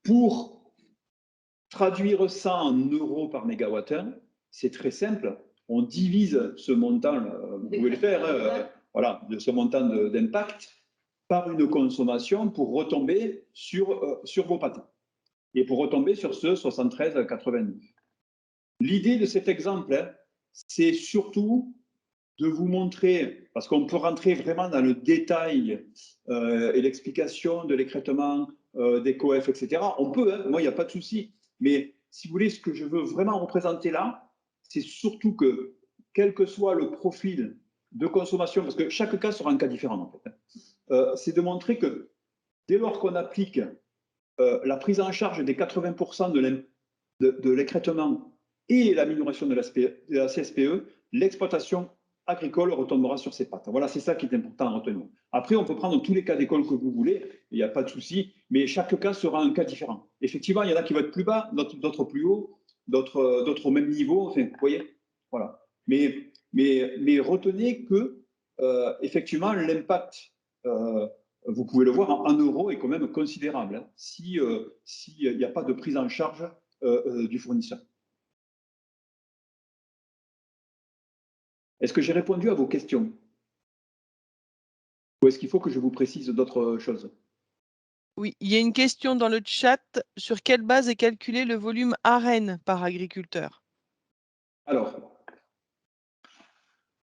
Pour traduire ça en euros par mégawattheure, c'est très simple. On divise ce montant, vous pouvez le faire, voilà, de ce montant d'impact par une consommation pour retomber sur vos pattes et pour retomber sur ce 73,89. L'idée de cet exemple, c'est surtout de vous montrer, parce qu'on peut rentrer vraiment dans le détail et l'explication de l'écrêtement, des coefs, etc. On peut, hein, moi, il n'y a pas de souci. Mais si vous voulez, ce que je veux vraiment représenter là, c'est surtout que, quel que soit le profil de consommation, parce que chaque cas sera un cas différent, en fait, c'est de montrer que dès lors qu'on applique la prise en charge des 80% de l'écrêtement et la minoration de la CSPE, l'exploitation agricole retombera sur ses pattes. Voilà, c'est ça qui est important à retenir. Après, on peut prendre tous les cas d'école que vous voulez, il n'y a pas de souci, mais chaque cas sera un cas différent. Effectivement, il y en a qui vont être plus bas, d'autres plus haut, d'autres au même niveau. Enfin, vous voyez, voilà. Mais retenez que, effectivement, l'impact, vous pouvez le voir, en euros est quand même considérable, hein, s'il n'y a pas de prise en charge du fournisseur. Est-ce que j'ai répondu à vos questions? Ou est-ce qu'il faut que je vous précise d'autres choses? Oui, il y a une question dans le chat. Sur quelle base est calculé le volume AREN par agriculteur? Alors,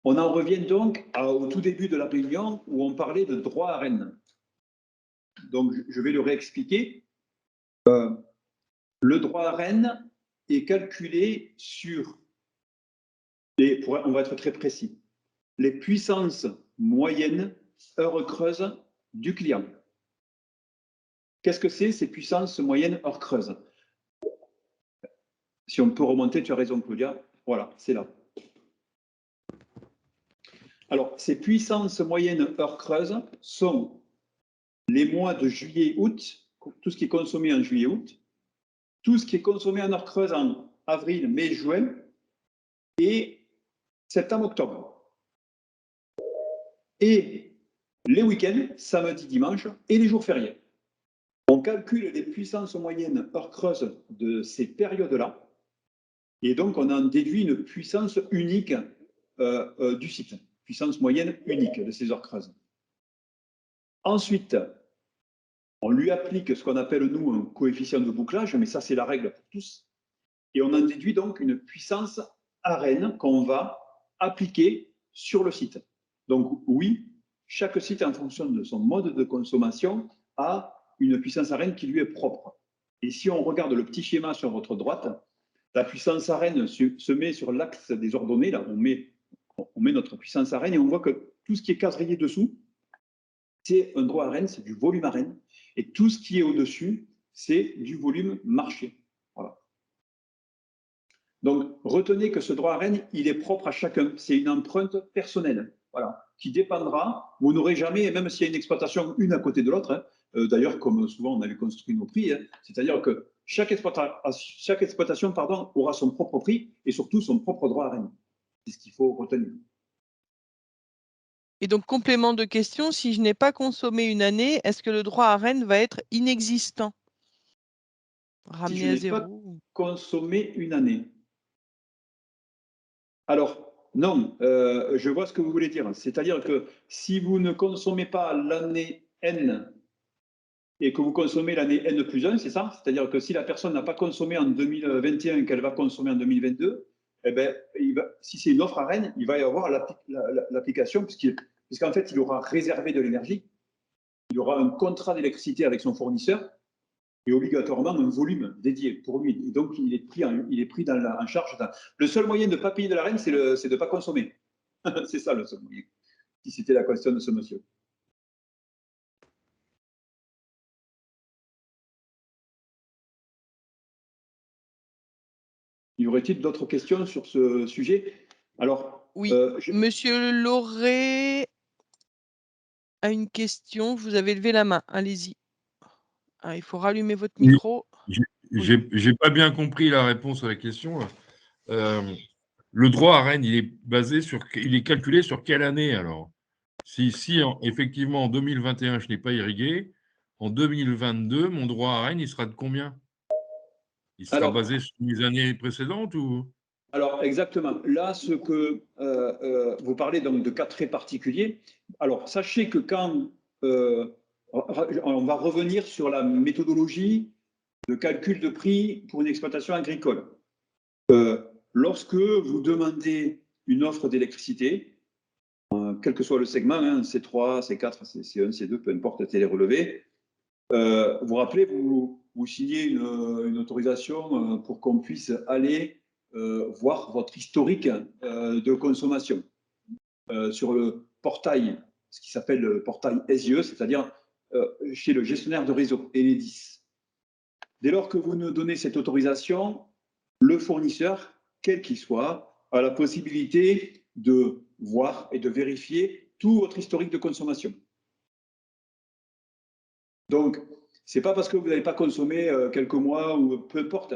on en revient donc au tout début de la réunion où on parlait de droit AREN. Donc, je vais le réexpliquer. Le droit AREN est calculé sur, on va être très précis, les puissances moyennes heures creuses du client. Qu'est-ce que c'est ces puissances moyennes heures creuses? Si on peut remonter, tu as raison Claudia, voilà, c'est là. Alors, ces puissances moyennes heures creuses sont les mois de juillet-août, tout ce qui est consommé en juillet-août, tout ce qui est consommé en heures creuses en avril, mai, juin et septembre-octobre. Et les week-ends, samedi, dimanche et les jours fériés. On calcule les puissances moyennes heures creuses de ces périodes-là et donc on en déduit une puissance unique du site, puissance moyenne unique de ces heures creuses. Ensuite, on lui applique ce qu'on appelle, nous, un coefficient de bouclage, mais ça, c'est la règle pour tous. Et on en déduit donc une puissance AREN qu'on va appliquer sur le site. Donc, oui, chaque site, en fonction de son mode de consommation, a une puissance AREN qui lui est propre. Et si on regarde le petit schéma sur votre droite, la puissance AREN se met sur l'axe des ordonnées. Là, on met notre puissance AREN et on voit que tout ce qui est quadrillé dessous, c'est un droit AREN, c'est du volume AREN. Et tout ce qui est au-dessus, c'est du volume marché. Voilà. Donc, retenez que ce droit AREN, il est propre à chacun. C'est une empreinte personnelle, voilà, qui dépendra. Vous n'aurez jamais, même s'il y a une exploitation une à côté de l'autre, hein, d'ailleurs, comme souvent on avait construit nos prix, hein, c'est-à-dire que chaque exploitation aura son propre prix et surtout son propre droit AREN. C'est ce qu'il faut retenir. Et donc, complément de question, si je n'ai pas consommé une année, est-ce que le droit AREN va être inexistant? Ramené si je à n'ai zéro? pas consommé une année. Alors, non, je vois ce que vous voulez dire. C'est-à-dire que si vous ne consommez pas l'année N et que vous consommez l'année N plus 1, c'est ça? C'est-à-dire que si la personne n'a pas consommé en 2021 et qu'elle va consommer en 2022, eh ben, si c'est une offre AREN, il va y avoir l'application puisqu'en fait, il aura réservé de l'énergie, il aura un contrat d'électricité avec son fournisseur et obligatoirement un volume dédié pour lui. Et donc, il est pris en charge. Le seul moyen de ne pas payer de l'AREN, c'est de ne pas consommer. C'est ça le seul moyen, si c'était la question de ce monsieur. Y aurait-il d'autres questions sur ce sujet? Alors, oui, Monsieur Lauré a une question. Vous avez levé la main. Allez-y. Ah, il faut rallumer votre micro. J'ai pas bien compris la réponse à la question. Le droit AREN, il est calculé sur quelle année alors? Si effectivement en 2021 je n'ai pas irrigué, en 2022 mon droit AREN il sera de combien? Il sera basé sur les années précédentes ou? Alors exactement. Là, ce que vous parlez donc de cas très particuliers. Alors sachez que quand on va revenir sur la méthodologie de calcul de prix pour une exploitation agricole. Lorsque vous demandez une offre d'électricité, quel que soit le segment, hein, C3, C4, C1, C2, peu importe, télé-relevé, vous vous rappelez, vous signez une autorisation pour qu'on puisse aller voir votre historique de consommation sur le portail, ce qui s'appelle le portail SIE, c'est-à-dire chez le gestionnaire de réseau, Enedis. Dès lors que vous nous donnez cette autorisation, le fournisseur, quel qu'il soit, a la possibilité de voir et de vérifier tout votre historique de consommation. Donc, ce n'est pas parce que vous n'avez pas consommé quelques mois ou peu importe.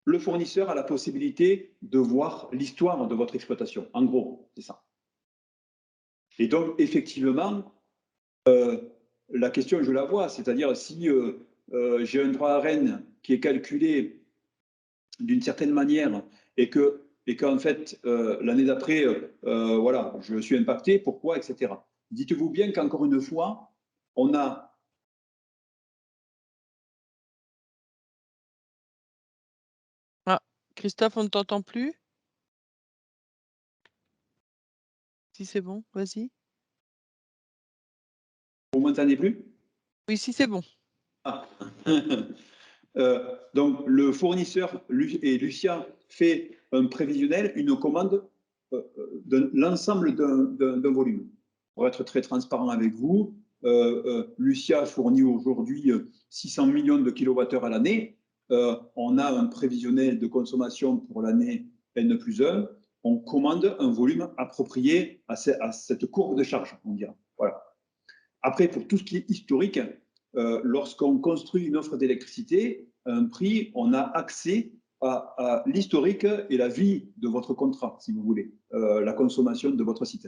le fournisseur a la possibilité de voir l'histoire de votre exploitation. En gros, c'est ça. Et donc, effectivement, la question, je la vois, c'est-à-dire si j'ai un droit à Rennes qui est calculé d'une certaine manière et qu'en fait, l'année d'après, voilà, je suis impacté, pourquoi, etc. Dites-vous bien qu'encore une fois, on a... Ah, Christophe, on ne t'entend plus? Si c'est bon, vas-y. Vous m'entendez plus? Oui, si c'est bon. Ah. Donc, le fournisseur et Lucia fait un prévisionnel, une commande de l'ensemble d'un volume. Pour être très transparent avec vous, Lucia fournit aujourd'hui 600 millions de kilowattheures à l'année. On a un prévisionnel de consommation pour l'année N+1. On commande un volume approprié à cette courbe de charge, on dira. Voilà. Après, pour tout ce qui est historique, lorsqu'on construit une offre d'électricité, un prix, on a accès à l'historique et la vie de votre contrat, si vous voulez, la consommation de votre site.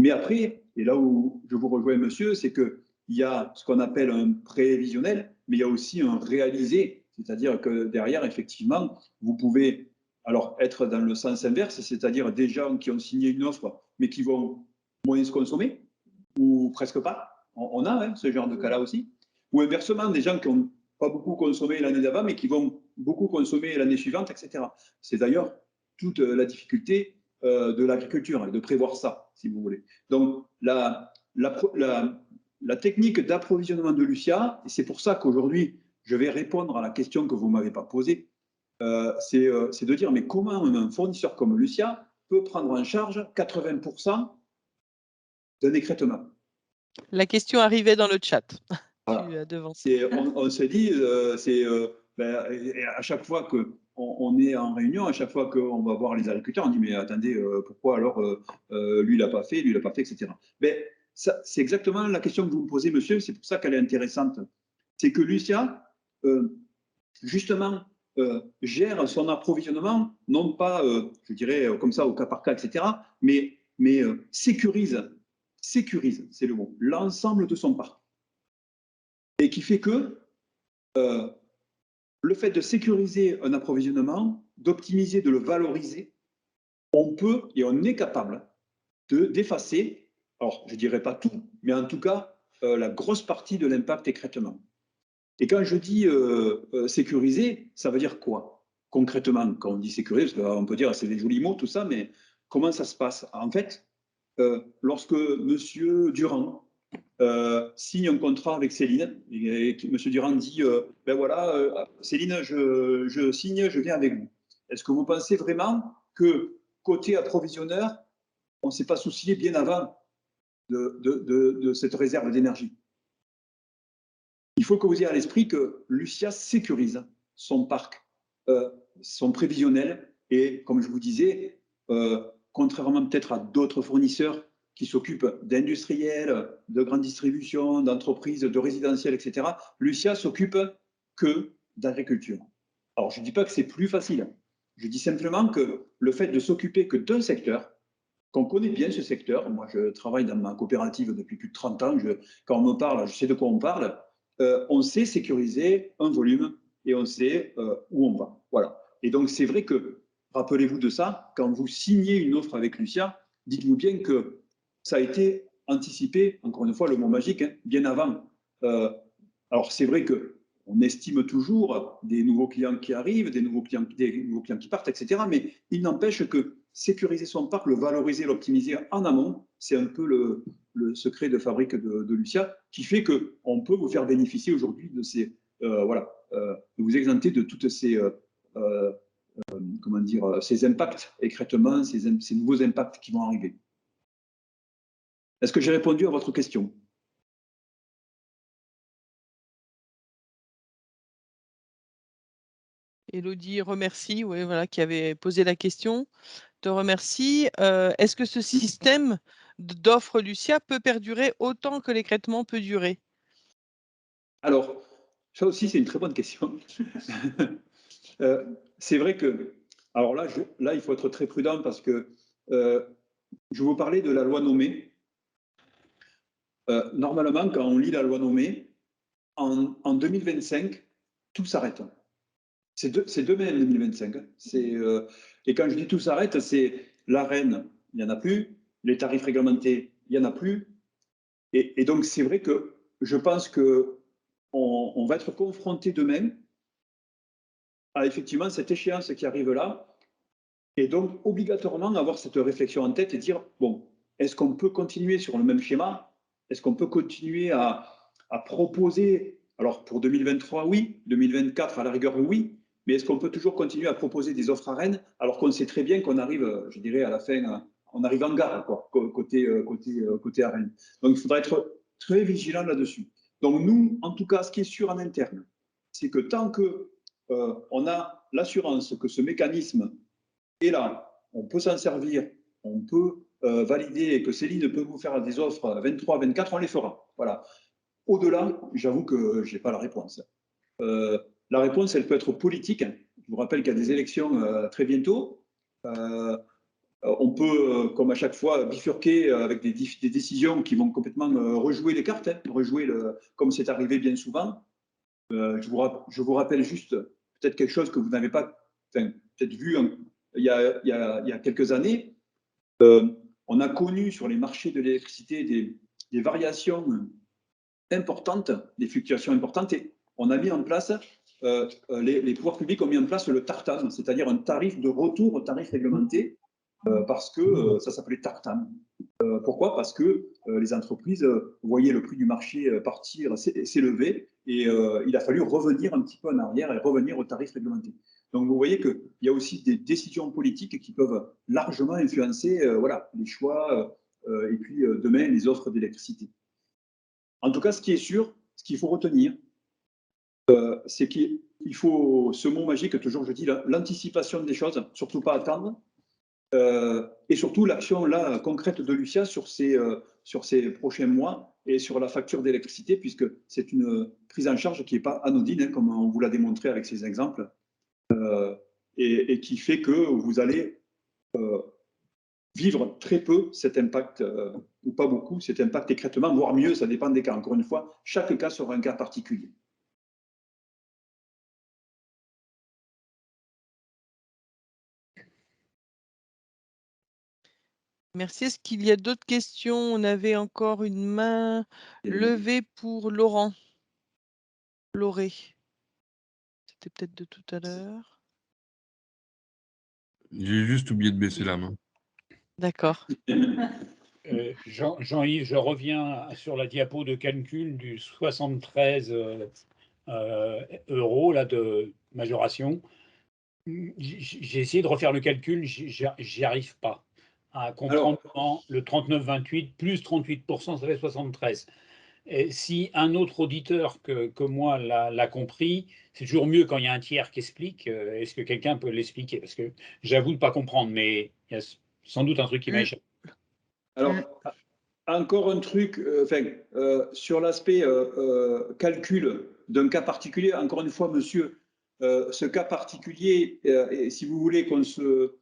Mais après, et là où je vous rejoins, monsieur, c'est qu'il y a ce qu'on appelle un prévisionnel, mais il y a aussi un réalisé, c'est-à-dire que derrière, effectivement, vous pouvez alors être dans le sens inverse, c'est-à-dire des gens qui ont signé une offre, mais qui vont moins se consommer, ou presque pas. On a ce genre de cas-là aussi. Ou inversement, des gens qui n'ont pas beaucoup consommé l'année d'avant, mais qui vont beaucoup consommer l'année suivante, etc. C'est d'ailleurs toute la difficulté de l'agriculture, de prévoir ça, si vous voulez. Donc, la technique d'approvisionnement de Lucia, et c'est pour ça qu'aujourd'hui, je vais répondre à la question que vous ne m'avez pas posée, c'est de dire, mais comment un fournisseur comme Lucia peut prendre en charge 80% d'un écrêtement? La question arrivait dans le chat. Voilà. Tu as devancé. On se dit, à chaque fois qu'on est en réunion, à chaque fois qu'on va voir les agriculteurs, on dit mais attendez, pourquoi alors lui il n'a pas fait, lui il n'a pas fait, etc. Mais c'est exactement la question que vous me posez, monsieur, c'est pour ça qu'elle est intéressante. C'est que Lucia, justement, gère son approvisionnement, non pas, je dirais, comme ça, au cas par cas, etc., mais sécurise, c'est le mot, l'ensemble de son parc. Et qui fait que le fait de sécuriser un approvisionnement, d'optimiser, de le valoriser, on peut et on est capable d'effacer, alors je ne dirais pas tout, mais en tout cas la grosse partie de l'impact écrêtement. Et quand je dis sécuriser, ça veut dire quoi concrètement quand on dit sécuriser? Parce qu'on peut dire c'est des jolis mots, tout ça, mais comment ça se passe? En fait, lorsque M. Durand signe un contrat avec Céline, et M. Durand dit ben voilà, Céline, je signe, je viens avec vous. Est-ce que vous pensez vraiment que côté approvisionneur, on ne s'est pas soucié bien avant de cette réserve d'énergie? Il faut que vous ayez à l'esprit que Lucia sécurise son parc, son prévisionnel, et comme je vous disais, contrairement peut-être à d'autres fournisseurs qui s'occupent d'industriels, de grande distribution, d'entreprises, de résidentiels, etc., Lucia s'occupe que d'agriculture. Alors, je ne dis pas que c'est plus facile. Je dis simplement que le fait de s'occuper que d'un secteur, qu'on connaît bien ce secteur, moi je travaille dans ma coopérative depuis plus de 30 ans, quand on me parle, je sais de quoi on parle, on sait sécuriser un volume et on sait où on va. Voilà. Et donc, c'est vrai que, rappelez-vous de ça, quand vous signez une offre avec Lucia, dites-vous bien que ça a été anticipé, encore une fois, le mot magique, hein, bien avant. Alors, c'est vrai qu'on estime toujours des nouveaux clients qui arrivent, des nouveaux clients qui partent, etc. Mais il n'empêche que sécuriser son parc, le valoriser, l'optimiser en amont, c'est un peu le secret de fabrique de Lucia, qui fait qu'on peut vous faire bénéficier aujourd'hui de ces, voilà, de vous exempter de toutes ces, comment dire, ces impacts écrêtement, ces nouveaux impacts qui vont arriver. Est-ce que j'ai répondu à votre question? Élodie remercie, oui, voilà, qui avait posé la question, te remercie. Est-ce que ce système d'offre Lucia peut perdurer autant que l'écrêtement peut durer? Alors, ça aussi, c'est une très bonne question. C'est vrai que, alors là, il faut être très prudent parce que je vous parlais de la loi nommée. Normalement, quand on lit la loi nommée, en 2025, tout s'arrête. C'est demain, 2025. Et quand je dis tout s'arrête, c'est l'Arenh, il n'y en a plus, les tarifs réglementés, il n'y en a plus. Et donc, c'est vrai que je pense qu'on va être confronté demain à effectivement cette échéance qui arrive là. Et donc, obligatoirement, avoir cette réflexion en tête et dire, bon, est-ce qu'on peut continuer sur le même schéma? Est-ce qu'on peut continuer à proposer, alors pour 2023, oui, 2024, à la rigueur, oui, mais est-ce qu'on peut toujours continuer à proposer des offres à Rennes alors qu'on sait très bien qu'on arrive, je dirais, à la fin, on arrive en gare, quoi, côté à Rennes. Donc, il faudra être très vigilant là-dessus. Donc, nous, en tout cas, ce qui est sûr en interne, c'est que tant qu'on a l'assurance que ce mécanisme est là, on peut s'en servir, on peut valider que Céline peut vous faire des offres 23, 24, on les fera. Voilà. Au-delà, j'avoue que je n'ai pas la réponse. La réponse, elle peut être politique. Je vous rappelle qu'il y a des élections très bientôt. On peut, comme à chaque fois, bifurquer avec des décisions qui vont complètement rejouer les cartes, comme c'est arrivé bien souvent. Je vous rappelle juste peut-être quelque chose que vous n'avez pas peut-être vu il y a quelques années. On a connu sur les marchés de l'électricité des variations importantes, des fluctuations importantes, et on a mis en place, les pouvoirs publics ont mis en place le TARTAM, c'est-à-dire un tarif de retour au tarif réglementé, parce que ça s'appelait TARTAM. Pourquoi? Parce que les entreprises voyaient le prix du marché partir, s'élever, et il a fallu revenir un petit peu en arrière et revenir au tarif réglementé. Donc vous voyez qu'il y a aussi des décisions politiques qui peuvent largement influencer voilà, les choix et puis demain les offres d'électricité. En tout cas, ce qui est sûr, ce qu'il faut retenir, c'est qu'il faut ce mot magique, toujours je dis, l'anticipation des choses, surtout pas attendre. Et surtout l'action là concrète de Lucia sur ces prochains mois et sur la facture d'électricité, puisque c'est une prise en charge qui n'est pas anodine, hein, comme on vous l'a démontré avec ces exemples, et qui fait que vous allez vivre très peu cet impact, ou pas beaucoup, cet impact écrêtement, voire mieux, ça dépend des cas. Encore une fois, chaque cas sera un cas particulier. Merci. Est-ce qu'il y a d'autres questions? On avait encore une main levée pour Laurent. Lauré. C'était peut-être de tout à l'heure. J'ai juste oublié de baisser la main. D'accord. Jean-Yves, je reviens sur la diapo de calcul du 73 euros là, de majoration. J'ai essayé de refaire le calcul, j'y arrive pas à comprendre comment le 39,28 plus 38%, ça fait 73. Et si un autre auditeur que moi l'a compris, c'est toujours mieux quand il y a un tiers qui explique. Est-ce que quelqu'un peut l'expliquer? Parce que j'avoue ne pas comprendre, mais il y a sans doute un truc qui m'a échappé. Alors, encore un truc, sur l'aspect calcul d'un cas particulier, encore une fois, monsieur, ce cas particulier, et si vous voulez qu'on se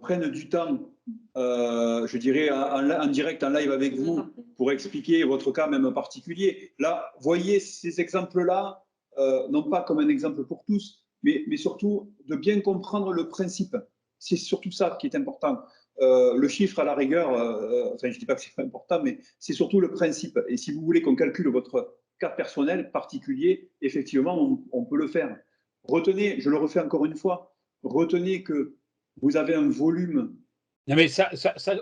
prenne du temps, je dirais en direct, en live avec vous, pour expliquer votre cas même particulier. Là, voyez ces exemples-là, non pas comme un exemple pour tous, mais surtout de bien comprendre le principe. C'est surtout ça qui est important. Le chiffre, à la rigueur, enfin, je ne dis pas que c'est pas important, mais c'est surtout le principe. Et si vous voulez qu'on calcule votre cas personnel particulier, effectivement, on peut le faire. Retenez, je le refais encore une fois, retenez que vous avez un volume. Non, mais ça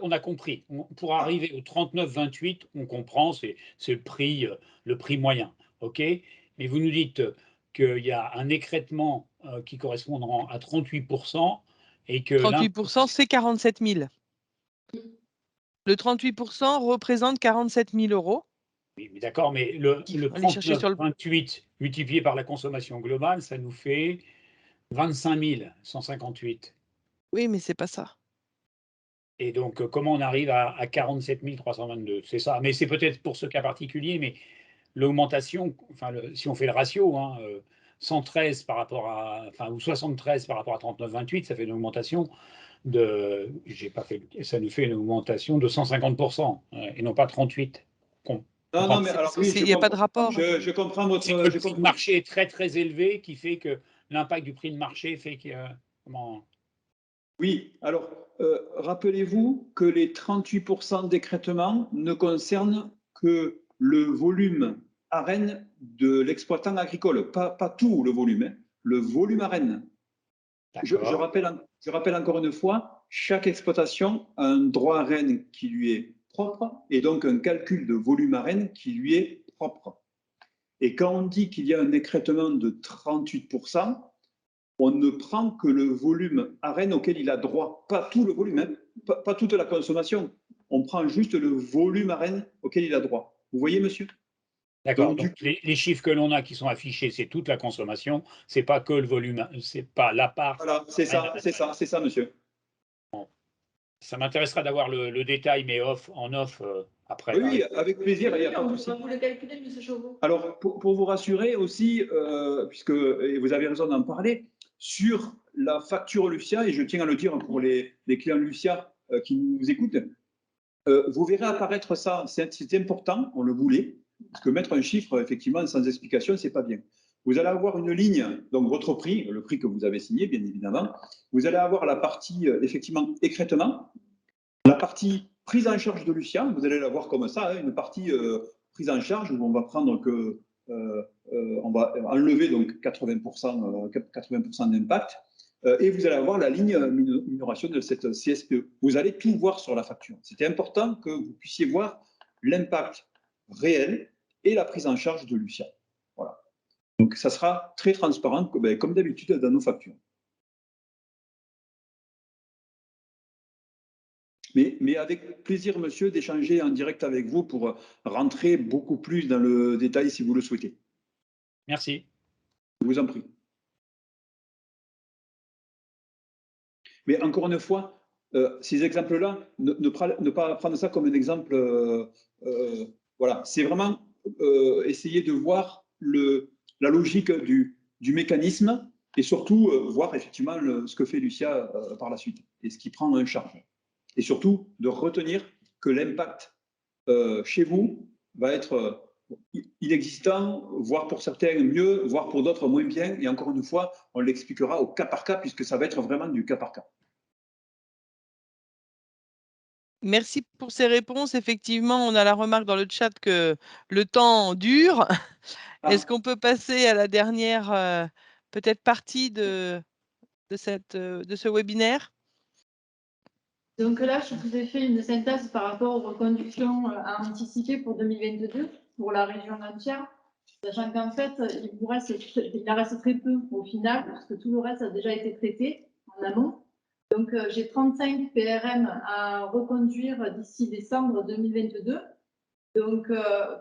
on a compris. Pour arriver au 39,28, on comprend, c'est le prix moyen. OK? Mais vous nous dites qu'il y a un écrêtement qui correspondra à 38%. Et que 38%, c'est 47 000. Le 38% représente 47 000 euros. Oui, mais d'accord, mais le 39,28 multiplié par la consommation globale, ça nous fait 25 158. Oui, mais c'est pas ça. Et donc, comment on arrive à 47 322? C'est ça. Mais c'est peut-être pour ce cas particulier, mais l'augmentation, enfin, si on fait le ratio, hein, 113 par rapport à, enfin, ou 73 par rapport à 39,28, ça fait une augmentation ça nous fait une augmentation de 150%, et non pas 38. Non, mais alors oui, il n'y a pas de rapport. Je comprends votre. Le prix de marché est très très élevé, qui fait que l'impact du prix de marché fait que Oui, alors rappelez-vous que les 38% d'écrêtement ne concernent que le volume AREN de l'exploitant agricole, pas tout le volume, hein, le volume AREN. Je rappelle encore une fois, chaque exploitation a un droit AREN qui lui est propre et donc un calcul de volume AREN qui lui est propre. Et quand on dit qu'il y a un écrêtement de 38%, on ne prend que le volume AREN auquel il a droit, pas tout le volume, hein, pas toute la consommation. On prend juste le volume AREN auquel il a droit. Vous voyez, monsieur? D'accord. Donc les chiffres que l'on a qui sont affichés, c'est toute la consommation, c'est pas que le volume, c'est pas la part. Voilà, c'est ça, monsieur. Bon. Ça m'intéressera d'avoir le détail, mais en off après. Oui, avec plaisir. Il y a pas de souci. Vous le calculez, monsieur Chauveau. Alors, pour vous rassurer aussi, puisque et vous avez raison d'en parler, sur la facture Lucia, et je tiens à le dire pour les clients Lucia qui nous écoutent, vous verrez apparaître ça, c'est important, on le voulait, parce que mettre un chiffre, effectivement, sans explication, c'est pas bien. Vous allez avoir une ligne, donc votre prix, le prix que vous avez signé, bien évidemment. Vous allez avoir la partie, effectivement, écrêtement, la partie prise en charge de Lucia, vous allez la voir comme ça, hein, une partie prise en charge où on va prendre que, on va enlever donc 80% d'impact, et vous allez avoir la ligne minoration de cette CSPE. Vous allez tout voir sur la facture. C'était important que vous puissiez voir l'impact réel et la prise en charge de Lucia. Voilà. Donc, ça sera très transparent, comme d'habitude, dans nos factures. Mais avec plaisir, monsieur, d'échanger en direct avec vous pour rentrer beaucoup plus dans le détail si vous le souhaitez. Merci. Je vous en prie. Mais encore une fois, ces exemples-là, ne pas prendre ça comme un exemple. Voilà, c'est vraiment essayer de voir la logique du mécanisme et surtout voir effectivement ce que fait Lucia par la suite et ce qui prend en charge. Et surtout de retenir que l'impact chez vous va être inexistant, voire pour certains mieux, voire pour d'autres moins bien. Et encore une fois, on l'expliquera au cas par cas, puisque ça va être vraiment du cas par cas. Merci pour ces réponses. Effectivement, on a la remarque dans le chat que le temps dure. Est-ce qu'on peut passer à la dernière peut-être partie de ce webinaire? Donc là, je vous ai fait une synthèse par rapport aux reconductions à anticiper pour 2022 pour la région entière, sachant qu'en fait, il en reste très peu au final, parce que tout le reste a déjà été traité en amont. Donc, j'ai 35 PRM à reconduire d'ici décembre 2022. Donc,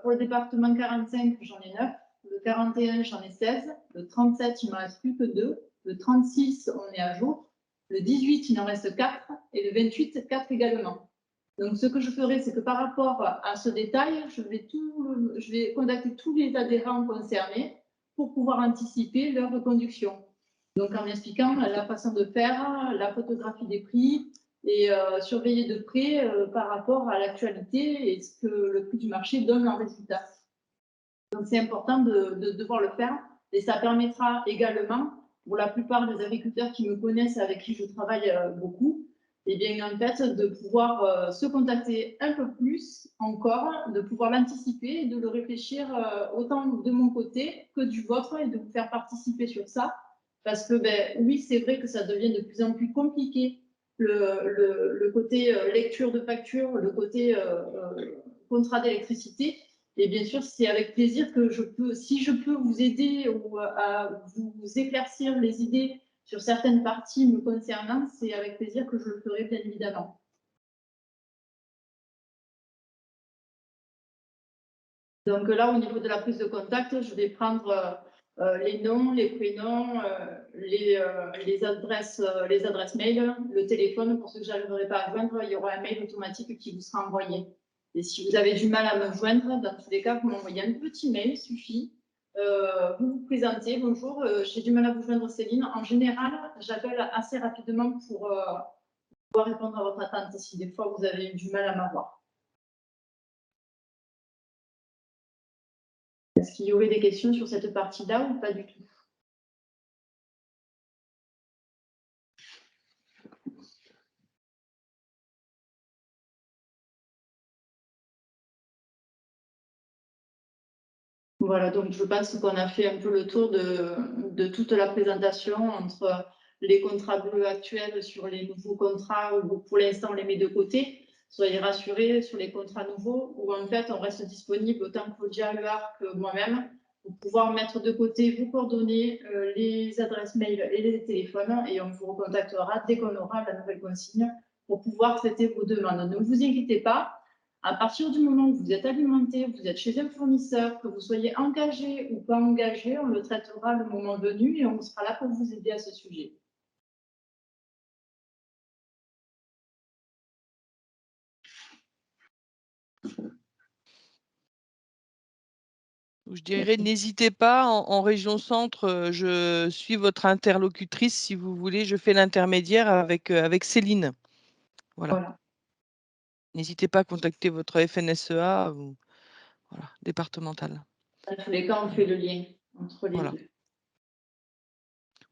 pour le département 45, j'en ai 9. Le 41, j'en ai 16. Le 37, il ne m'en reste plus que 2. Le 36, on est à jour. Le 18, il en reste 4. Et le 28, 4 également. Donc, ce que je ferai, c'est que par rapport à ce détail, je vais contacter tous les adhérents concernés pour pouvoir anticiper leur reconduction. Donc, en expliquant la façon de faire, la photographie des prix et surveiller de près par rapport à l'actualité et ce que le prix du marché donne en résultat. Donc, c'est important de devoir le faire et ça permettra également, pour la plupart des agriculteurs qui me connaissent, avec qui je travaille beaucoup, et bien en fait, de pouvoir se contacter un peu plus encore, de pouvoir l'anticiper et de le réfléchir autant de mon côté que du vôtre et de vous faire participer sur ça. Parce que, oui, c'est vrai que ça devient de plus en plus compliqué, le côté lecture de facture, le côté contrat d'électricité. Et bien sûr, c'est avec plaisir que si je peux vous aider ou à vous éclaircir les idées sur certaines parties me concernant, c'est avec plaisir que je le ferai, bien évidemment. Donc là, au niveau de la prise de contact, je vais prendre les noms, les prénoms, les adresses mail, le téléphone. Pour ceux que je n'arriverai pas à joindre, il y aura un mail automatique qui vous sera envoyé. Et si vous avez du mal à me joindre, dans tous les cas, vous m'envoyez un petit mail, il suffit. vous vous présentez. Bonjour, j'ai du mal à vous joindre, Céline. En général, j'appelle assez rapidement pour pouvoir répondre à votre attente si des fois vous avez du mal à m'avoir. Est-ce qu'il y aurait des questions sur cette partie-là ou pas du tout? Voilà, donc je pense qu'on a fait un peu le tour de toute la présentation entre les contrats bleus actuels sur les nouveaux contrats où pour l'instant on les met de côté. Soyez rassurés sur les contrats nouveaux où en fait on reste disponible autant Claudia Huard que moi-même pour pouvoir mettre de côté vos coordonnées, les adresses mail et les téléphones et on vous recontactera dès qu'on aura la nouvelle consigne pour pouvoir traiter vos demandes. Ne vous inquiétez pas. À partir du moment où vous êtes alimenté, vous êtes chez un fournisseur, que vous soyez engagé ou pas engagé, on le traitera le moment venu et on sera là pour vous aider à ce sujet. Je dirais, n'hésitez pas, en région centre, je suis votre interlocutrice, si vous voulez, je fais l'intermédiaire avec Céline. Voilà. N'hésitez pas à contacter votre FNSEA ou voilà, départemental. Dans tous les cas, on fait le lien entre les deux.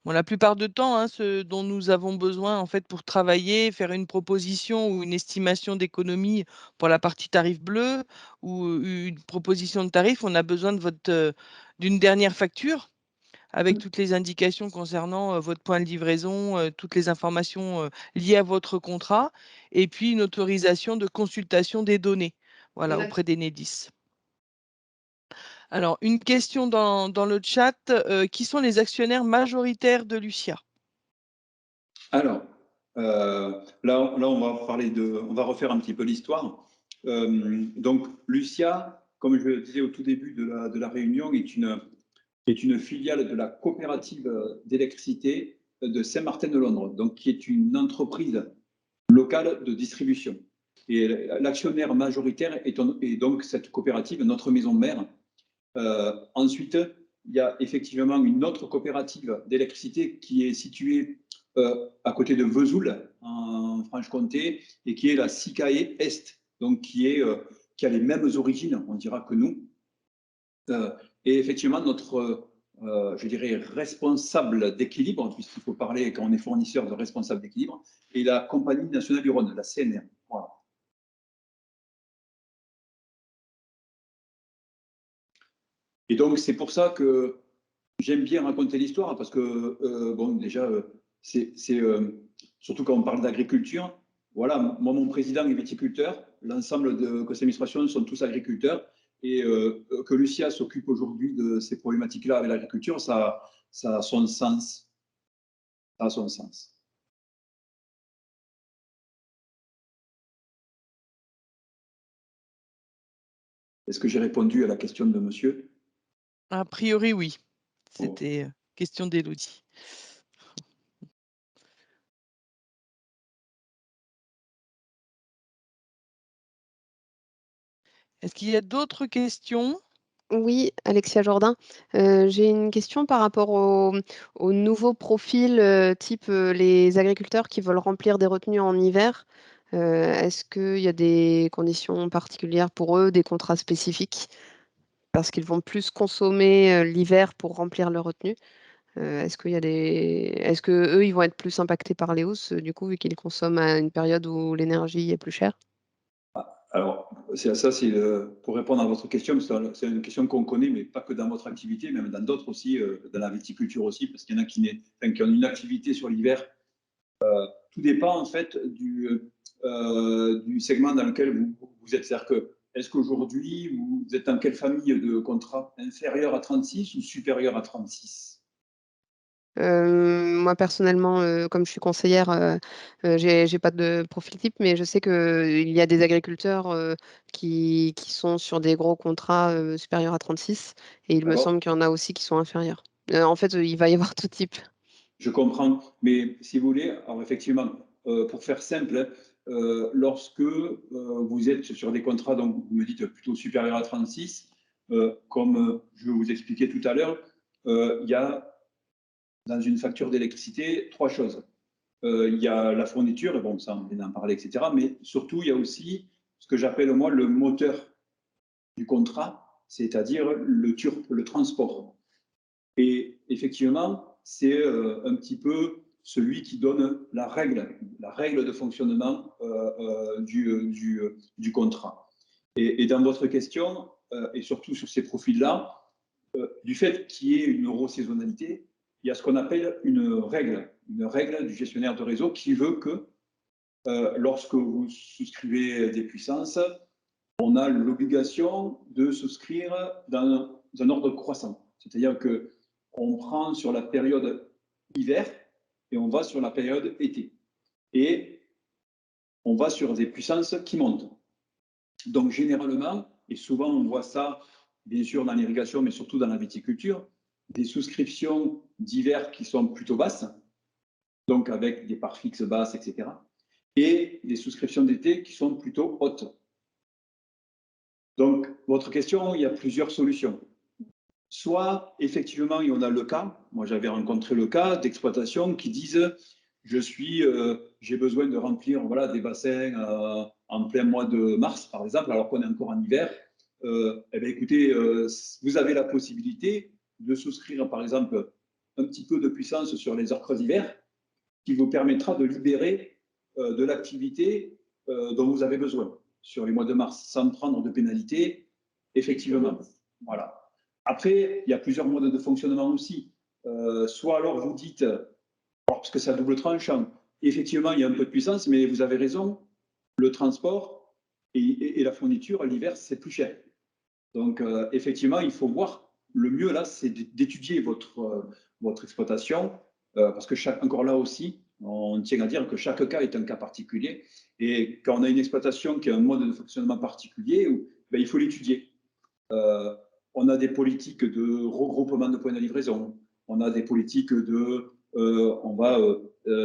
Bon, la plupart du temps, hein, ce dont nous avons besoin en fait pour travailler, faire une proposition ou une estimation d'économie pour la partie tarif bleu ou une proposition de tarif, on a besoin de d'une dernière facture avec toutes les indications concernant votre point de livraison, toutes les informations liées à votre contrat, et puis une autorisation de consultation des données, voilà, auprès d'Enedis. Alors, une question dans le chat, qui sont les actionnaires majoritaires de Lucia? Alors, là, on va parler on va refaire un petit peu l'histoire. Donc, Lucia, comme je le disais au tout début de la réunion, est une filiale de la coopérative d'électricité de Saint-Martin-de-Londres, donc qui est une entreprise locale de distribution. Et l'actionnaire majoritaire est donc cette coopérative, notre maison mère. Ensuite, il y a effectivement une autre coopérative d'électricité qui est située à côté de Vesoul, en Franche-Comté, et qui est la SICAE Est, donc qui a les mêmes origines, on dira, que nous. Et effectivement, notre, je dirais, responsable d'équilibre, puisqu'il faut parler quand on est fournisseur de responsable d'équilibre, est la Compagnie nationale du Rhône, la CNR. Voilà. Et donc, c'est pour ça que j'aime bien raconter l'histoire, parce que, bon, déjà, c'est surtout quand on parle d'agriculture. Voilà, moi, mon président est viticulteur, l'ensemble de conseil d'administration sont tous agriculteurs, et que Lucia s'occupe aujourd'hui de ces problématiques-là avec l'agriculture, ça a son sens. Ça a son sens. Est-ce que j'ai répondu à la question de monsieur? A priori, oui. C'était question d'Élodie. Est-ce qu'il y a d'autres questions? Oui, Alexia Jourdain. J'ai une question par rapport aux nouveaux profils type les agriculteurs qui veulent remplir des retenues en hiver. Est-ce qu'il y a des conditions particulières pour eux, des contrats spécifiques, parce qu'ils vont plus consommer l'hiver pour remplir leurs retenues? Est-ce que eux, ils vont être plus impactés par les hausses, du coup, vu qu'ils consomment à une période où l'énergie est plus chère? Alors, ça, c'est pour répondre à votre question, c'est une question qu'on connaît, mais pas que dans votre activité, même dans d'autres aussi, dans la viticulture aussi, parce qu'il y en a qui ont une activité sur l'hiver. Tout dépend en fait du segment dans lequel vous êtes. C'est-à-dire que, est-ce qu'aujourd'hui, vous êtes dans quelle famille de contrats, inférieur à 36 ou supérieur à 36? Moi personnellement, comme je suis conseillère, j'ai pas de profil type, mais je sais qu'il y a des agriculteurs qui sont sur des gros contrats supérieurs à 36 et il me semble qu'il y en a aussi qui sont inférieurs. En fait, il va y avoir tout type. Je comprends, mais si vous voulez, alors effectivement, pour faire simple, lorsque vous êtes sur des contrats, donc vous me dites plutôt supérieurs à 36, comme je vous expliquais tout à l'heure, il y a dans une facture d'électricité 3 choses. Il y a la fourniture, et bon, ça on vient d'en parler, etc. Mais surtout, il y a aussi ce que j'appelle moi le moteur du contrat, c'est-à-dire le transport. Et effectivement, c'est un petit peu celui qui donne la règle de fonctionnement du contrat. Et dans votre question, et surtout sur ces profils-là, du fait qu'il y ait une euro-saisonnalité, il y a ce qu'on appelle une règle du gestionnaire de réseau qui veut que lorsque vous souscrivez des puissances, on a l'obligation de souscrire dans un ordre croissant. C'est-à-dire qu'on prend sur la période hiver et on va sur la période été. Et on va sur des puissances qui montent. Donc généralement, et souvent on voit ça, bien sûr dans l'irrigation, mais surtout dans la viticulture, des souscriptions d'hiver qui sont plutôt basses, donc avec des parts fixes basses, etc. Et des souscriptions d'été qui sont plutôt hautes. Donc, votre question, il y a plusieurs solutions. Soit, effectivement, il y en a le cas, moi j'avais rencontré le cas d'exploitations qui disent j'ai besoin de remplir voilà, des bassins en plein mois de mars, par exemple, alors qu'on est encore en hiver. Eh bien, écoutez, vous avez la possibilité de souscrire, par exemple, un petit peu de puissance sur les heures creuses d'hiver, qui vous permettra de libérer de l'activité dont vous avez besoin sur les mois de mars, sans prendre de pénalité, effectivement. Voilà. Après, il y a plusieurs modes de fonctionnement aussi. Soit alors vous dites, parce que c'est à double tranchant, effectivement, il y a un peu de puissance, mais vous avez raison, le transport et la fourniture, l'hiver, c'est plus cher. Donc, effectivement, il faut voir, le mieux là, c'est d'étudier votre exploitation, parce que encore là aussi, on tient à dire que chaque cas est un cas particulier. Et quand on a une exploitation qui a un mode de fonctionnement particulier, ben, il faut l'étudier. On a des politiques de regroupement de points de livraison. On a des politiques on va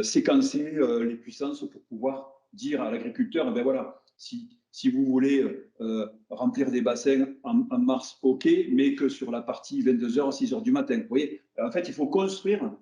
séquencer les puissances pour pouvoir dire à l'agriculteur, ben voilà, si vous voulez remplir des bassins en mars, ok, mais que sur la partie 22h, 6h du matin. Vous voyez, en fait, il faut construire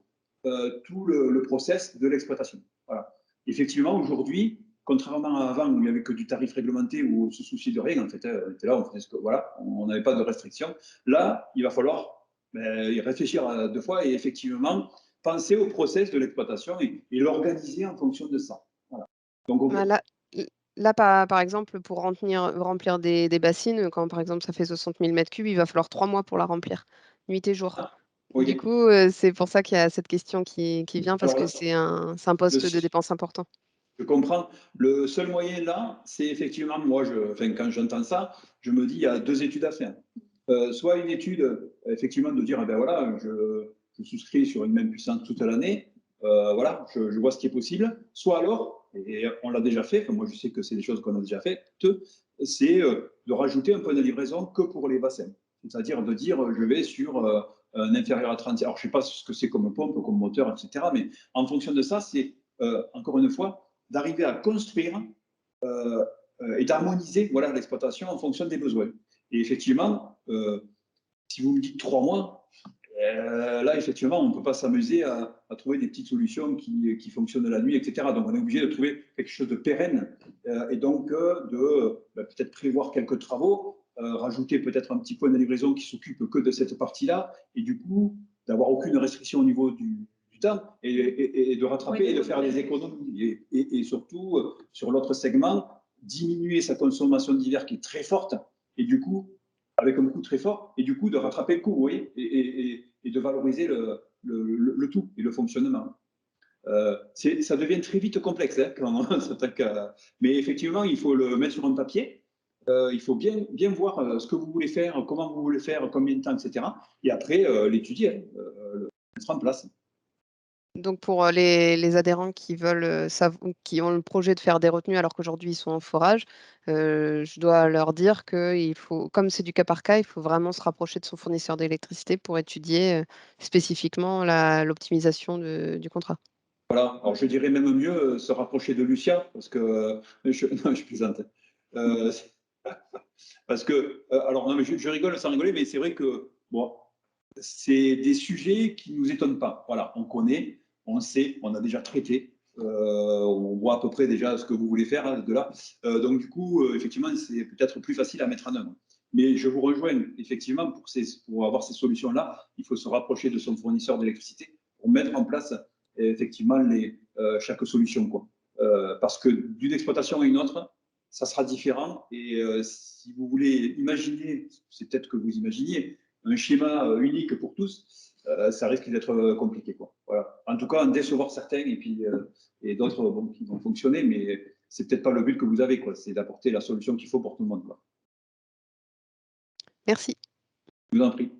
tout le process de l'exploitation. Voilà. Effectivement, aujourd'hui, contrairement à avant où il n'y avait que du tarif réglementé où on se souciait de rien, en fait, on était là, on faisait voilà, on n'avait pas de restrictions. Là, il va falloir y réfléchir à 2 fois et effectivement penser au process de l'exploitation et l'organiser en fonction de ça. Voilà. Donc, là par exemple, pour remplir des bassines, quand par exemple ça fait 60 000 m3, il va falloir 3 mois pour la remplir, nuit et jour. Oui. Du coup, c'est pour ça qu'il y a cette question qui vient, parce que c'est un poste de dépense important. Je comprends. Le seul moyen là, c'est effectivement, moi, quand j'entends ça, je me dis, il y a 2 études à faire. Soit une étude, effectivement, de dire, eh ben voilà, je souscris sur une même puissance toute l'année, voilà, je vois ce qui est possible. Soit alors, et on l'a déjà fait, moi je sais que c'est des choses qu'on a déjà faites, c'est de rajouter un point de livraison que pour les bassins. C'est-à-dire de dire, je vais sur un inférieur à 30. Alors, je ne sais pas ce que c'est comme pompe, comme moteur, etc. Mais en fonction de ça, c'est, encore une fois, d'arriver à construire et d'harmoniser voilà, l'exploitation en fonction des besoins. Et effectivement, si vous me dites 3 mois, là, effectivement, on ne peut pas s'amuser à trouver des petites solutions qui fonctionnent la nuit, etc. Donc, on est obligé de trouver quelque chose de pérenne et donc de peut-être prévoir quelques travaux, rajouter peut-être un petit point de livraison qui s'occupe que de cette partie-là et du coup, d'avoir aucune restriction au niveau du temps et de rattraper et de faire des économies. Et surtout, sur l'autre segment, diminuer sa consommation d'hiver qui est très forte et du coup, avec un coût très fort, et du coup de rattraper le coût, vous voyez, et de valoriser le tout et le fonctionnement. Ça devient très vite complexe, hein, quand on s'attaque à... Mais effectivement, il faut le mettre sur un papier, il faut bien voir ce que vous voulez faire, comment vous voulez faire, combien de temps, etc. Et après, l'étudier, le mettre en place. Donc pour les adhérents qui qui ont le projet de faire des retenues alors qu'aujourd'hui ils sont en forage, je dois leur dire qu'il faut, comme c'est du cas par cas, il faut vraiment se rapprocher de son fournisseur d'électricité pour étudier spécifiquement l'optimisation du contrat. Voilà, alors je dirais même mieux se rapprocher de Lucia, parce que non, je plaisante. Parce que, alors, non, mais je rigole sans rigoler, mais c'est vrai que, bon, c'est des sujets qui ne nous étonnent pas. Voilà, on connaît, on sait, on a déjà traité, on voit à peu près déjà ce que vous voulez faire de là. Donc, du coup, effectivement, c'est peut-être plus facile à mettre en œuvre. Mais je vous rejoins, effectivement, pour avoir ces solutions-là, il faut se rapprocher de son fournisseur d'électricité pour mettre en place, effectivement, chaque solution, quoi. Parce que d'une exploitation à une autre, ça sera différent. Et si vous voulez imaginer, c'est peut-être que vous imaginiez, un schéma unique pour tous, ça risque d'être compliqué, quoi. Voilà. En tout cas, en décevoir certains et d'autres qui vont fonctionner, mais c'est peut-être pas le but que vous avez, quoi. C'est d'apporter la solution qu'il faut pour tout le monde, quoi. Merci. Je vous en prie.